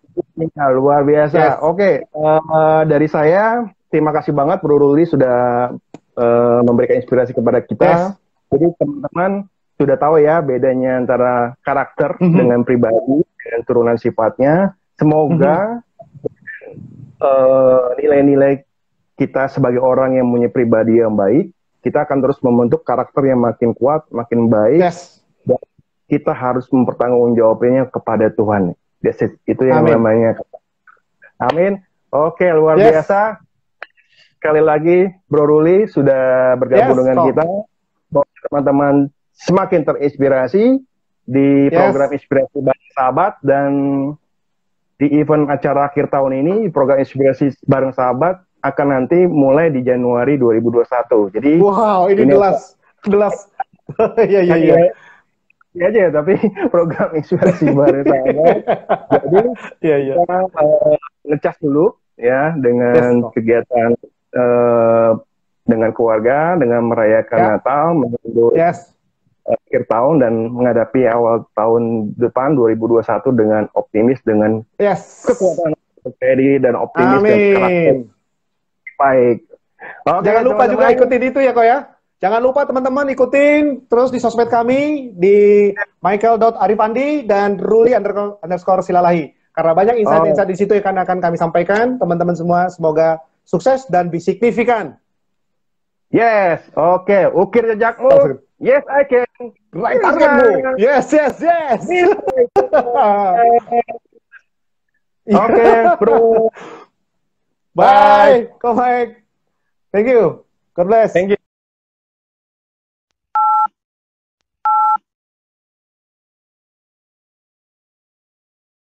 luar biasa. Yes. Oke, dari saya terima kasih banget Bro Ruli sudah memberikan inspirasi kepada kita. Yes. Jadi teman-teman sudah tahu ya bedanya antara karakter dengan pribadi dan turunan sifatnya. Semoga nilai-nilai kita sebagai orang yang punya pribadi yang baik, kita akan terus membentuk karakter yang makin kuat, makin baik. Yes. Dan kita harus mempertanggungjawabkannya kepada Tuhan. Itu yang Amin. namanya. Amin. Oke, luar biasa. Sekali lagi, Bro Ruli sudah bergabung dengan kita. Teman-teman semakin terinspirasi di program Inspirasi Bareng Sahabat, dan di event acara akhir tahun ini, program Inspirasi Bareng Sahabat akan nanti mulai di Januari 2021. Jadi, wow, ini gelas. Iya. Ya aja, tapi program Inspirasi Bareng Sahabat. Jadi, kita ngecas dulu ya dengan kegiatan dengan keluarga, dengan merayakan Natal, menuju akhir tahun dan menghadapi awal tahun depan 2021 dengan optimis, dengan kekuatan diri dan optimis dan karakter baik. Oke, jangan lupa juga ikutin itu ya kok ya. Jangan lupa teman-teman ikutin terus di sosmed kami di michael.arifandi dan ruli_silalahi. Karena banyak insight-insight di situ yang akan kami sampaikan. Teman-teman semua semoga sukses dan be signifikan. Yes, oke. Ukir jejakmu. Yes, I can. Right targetmu. Yes. Oke, bro. Bye. Come back. Thank you. God bless. Thank you.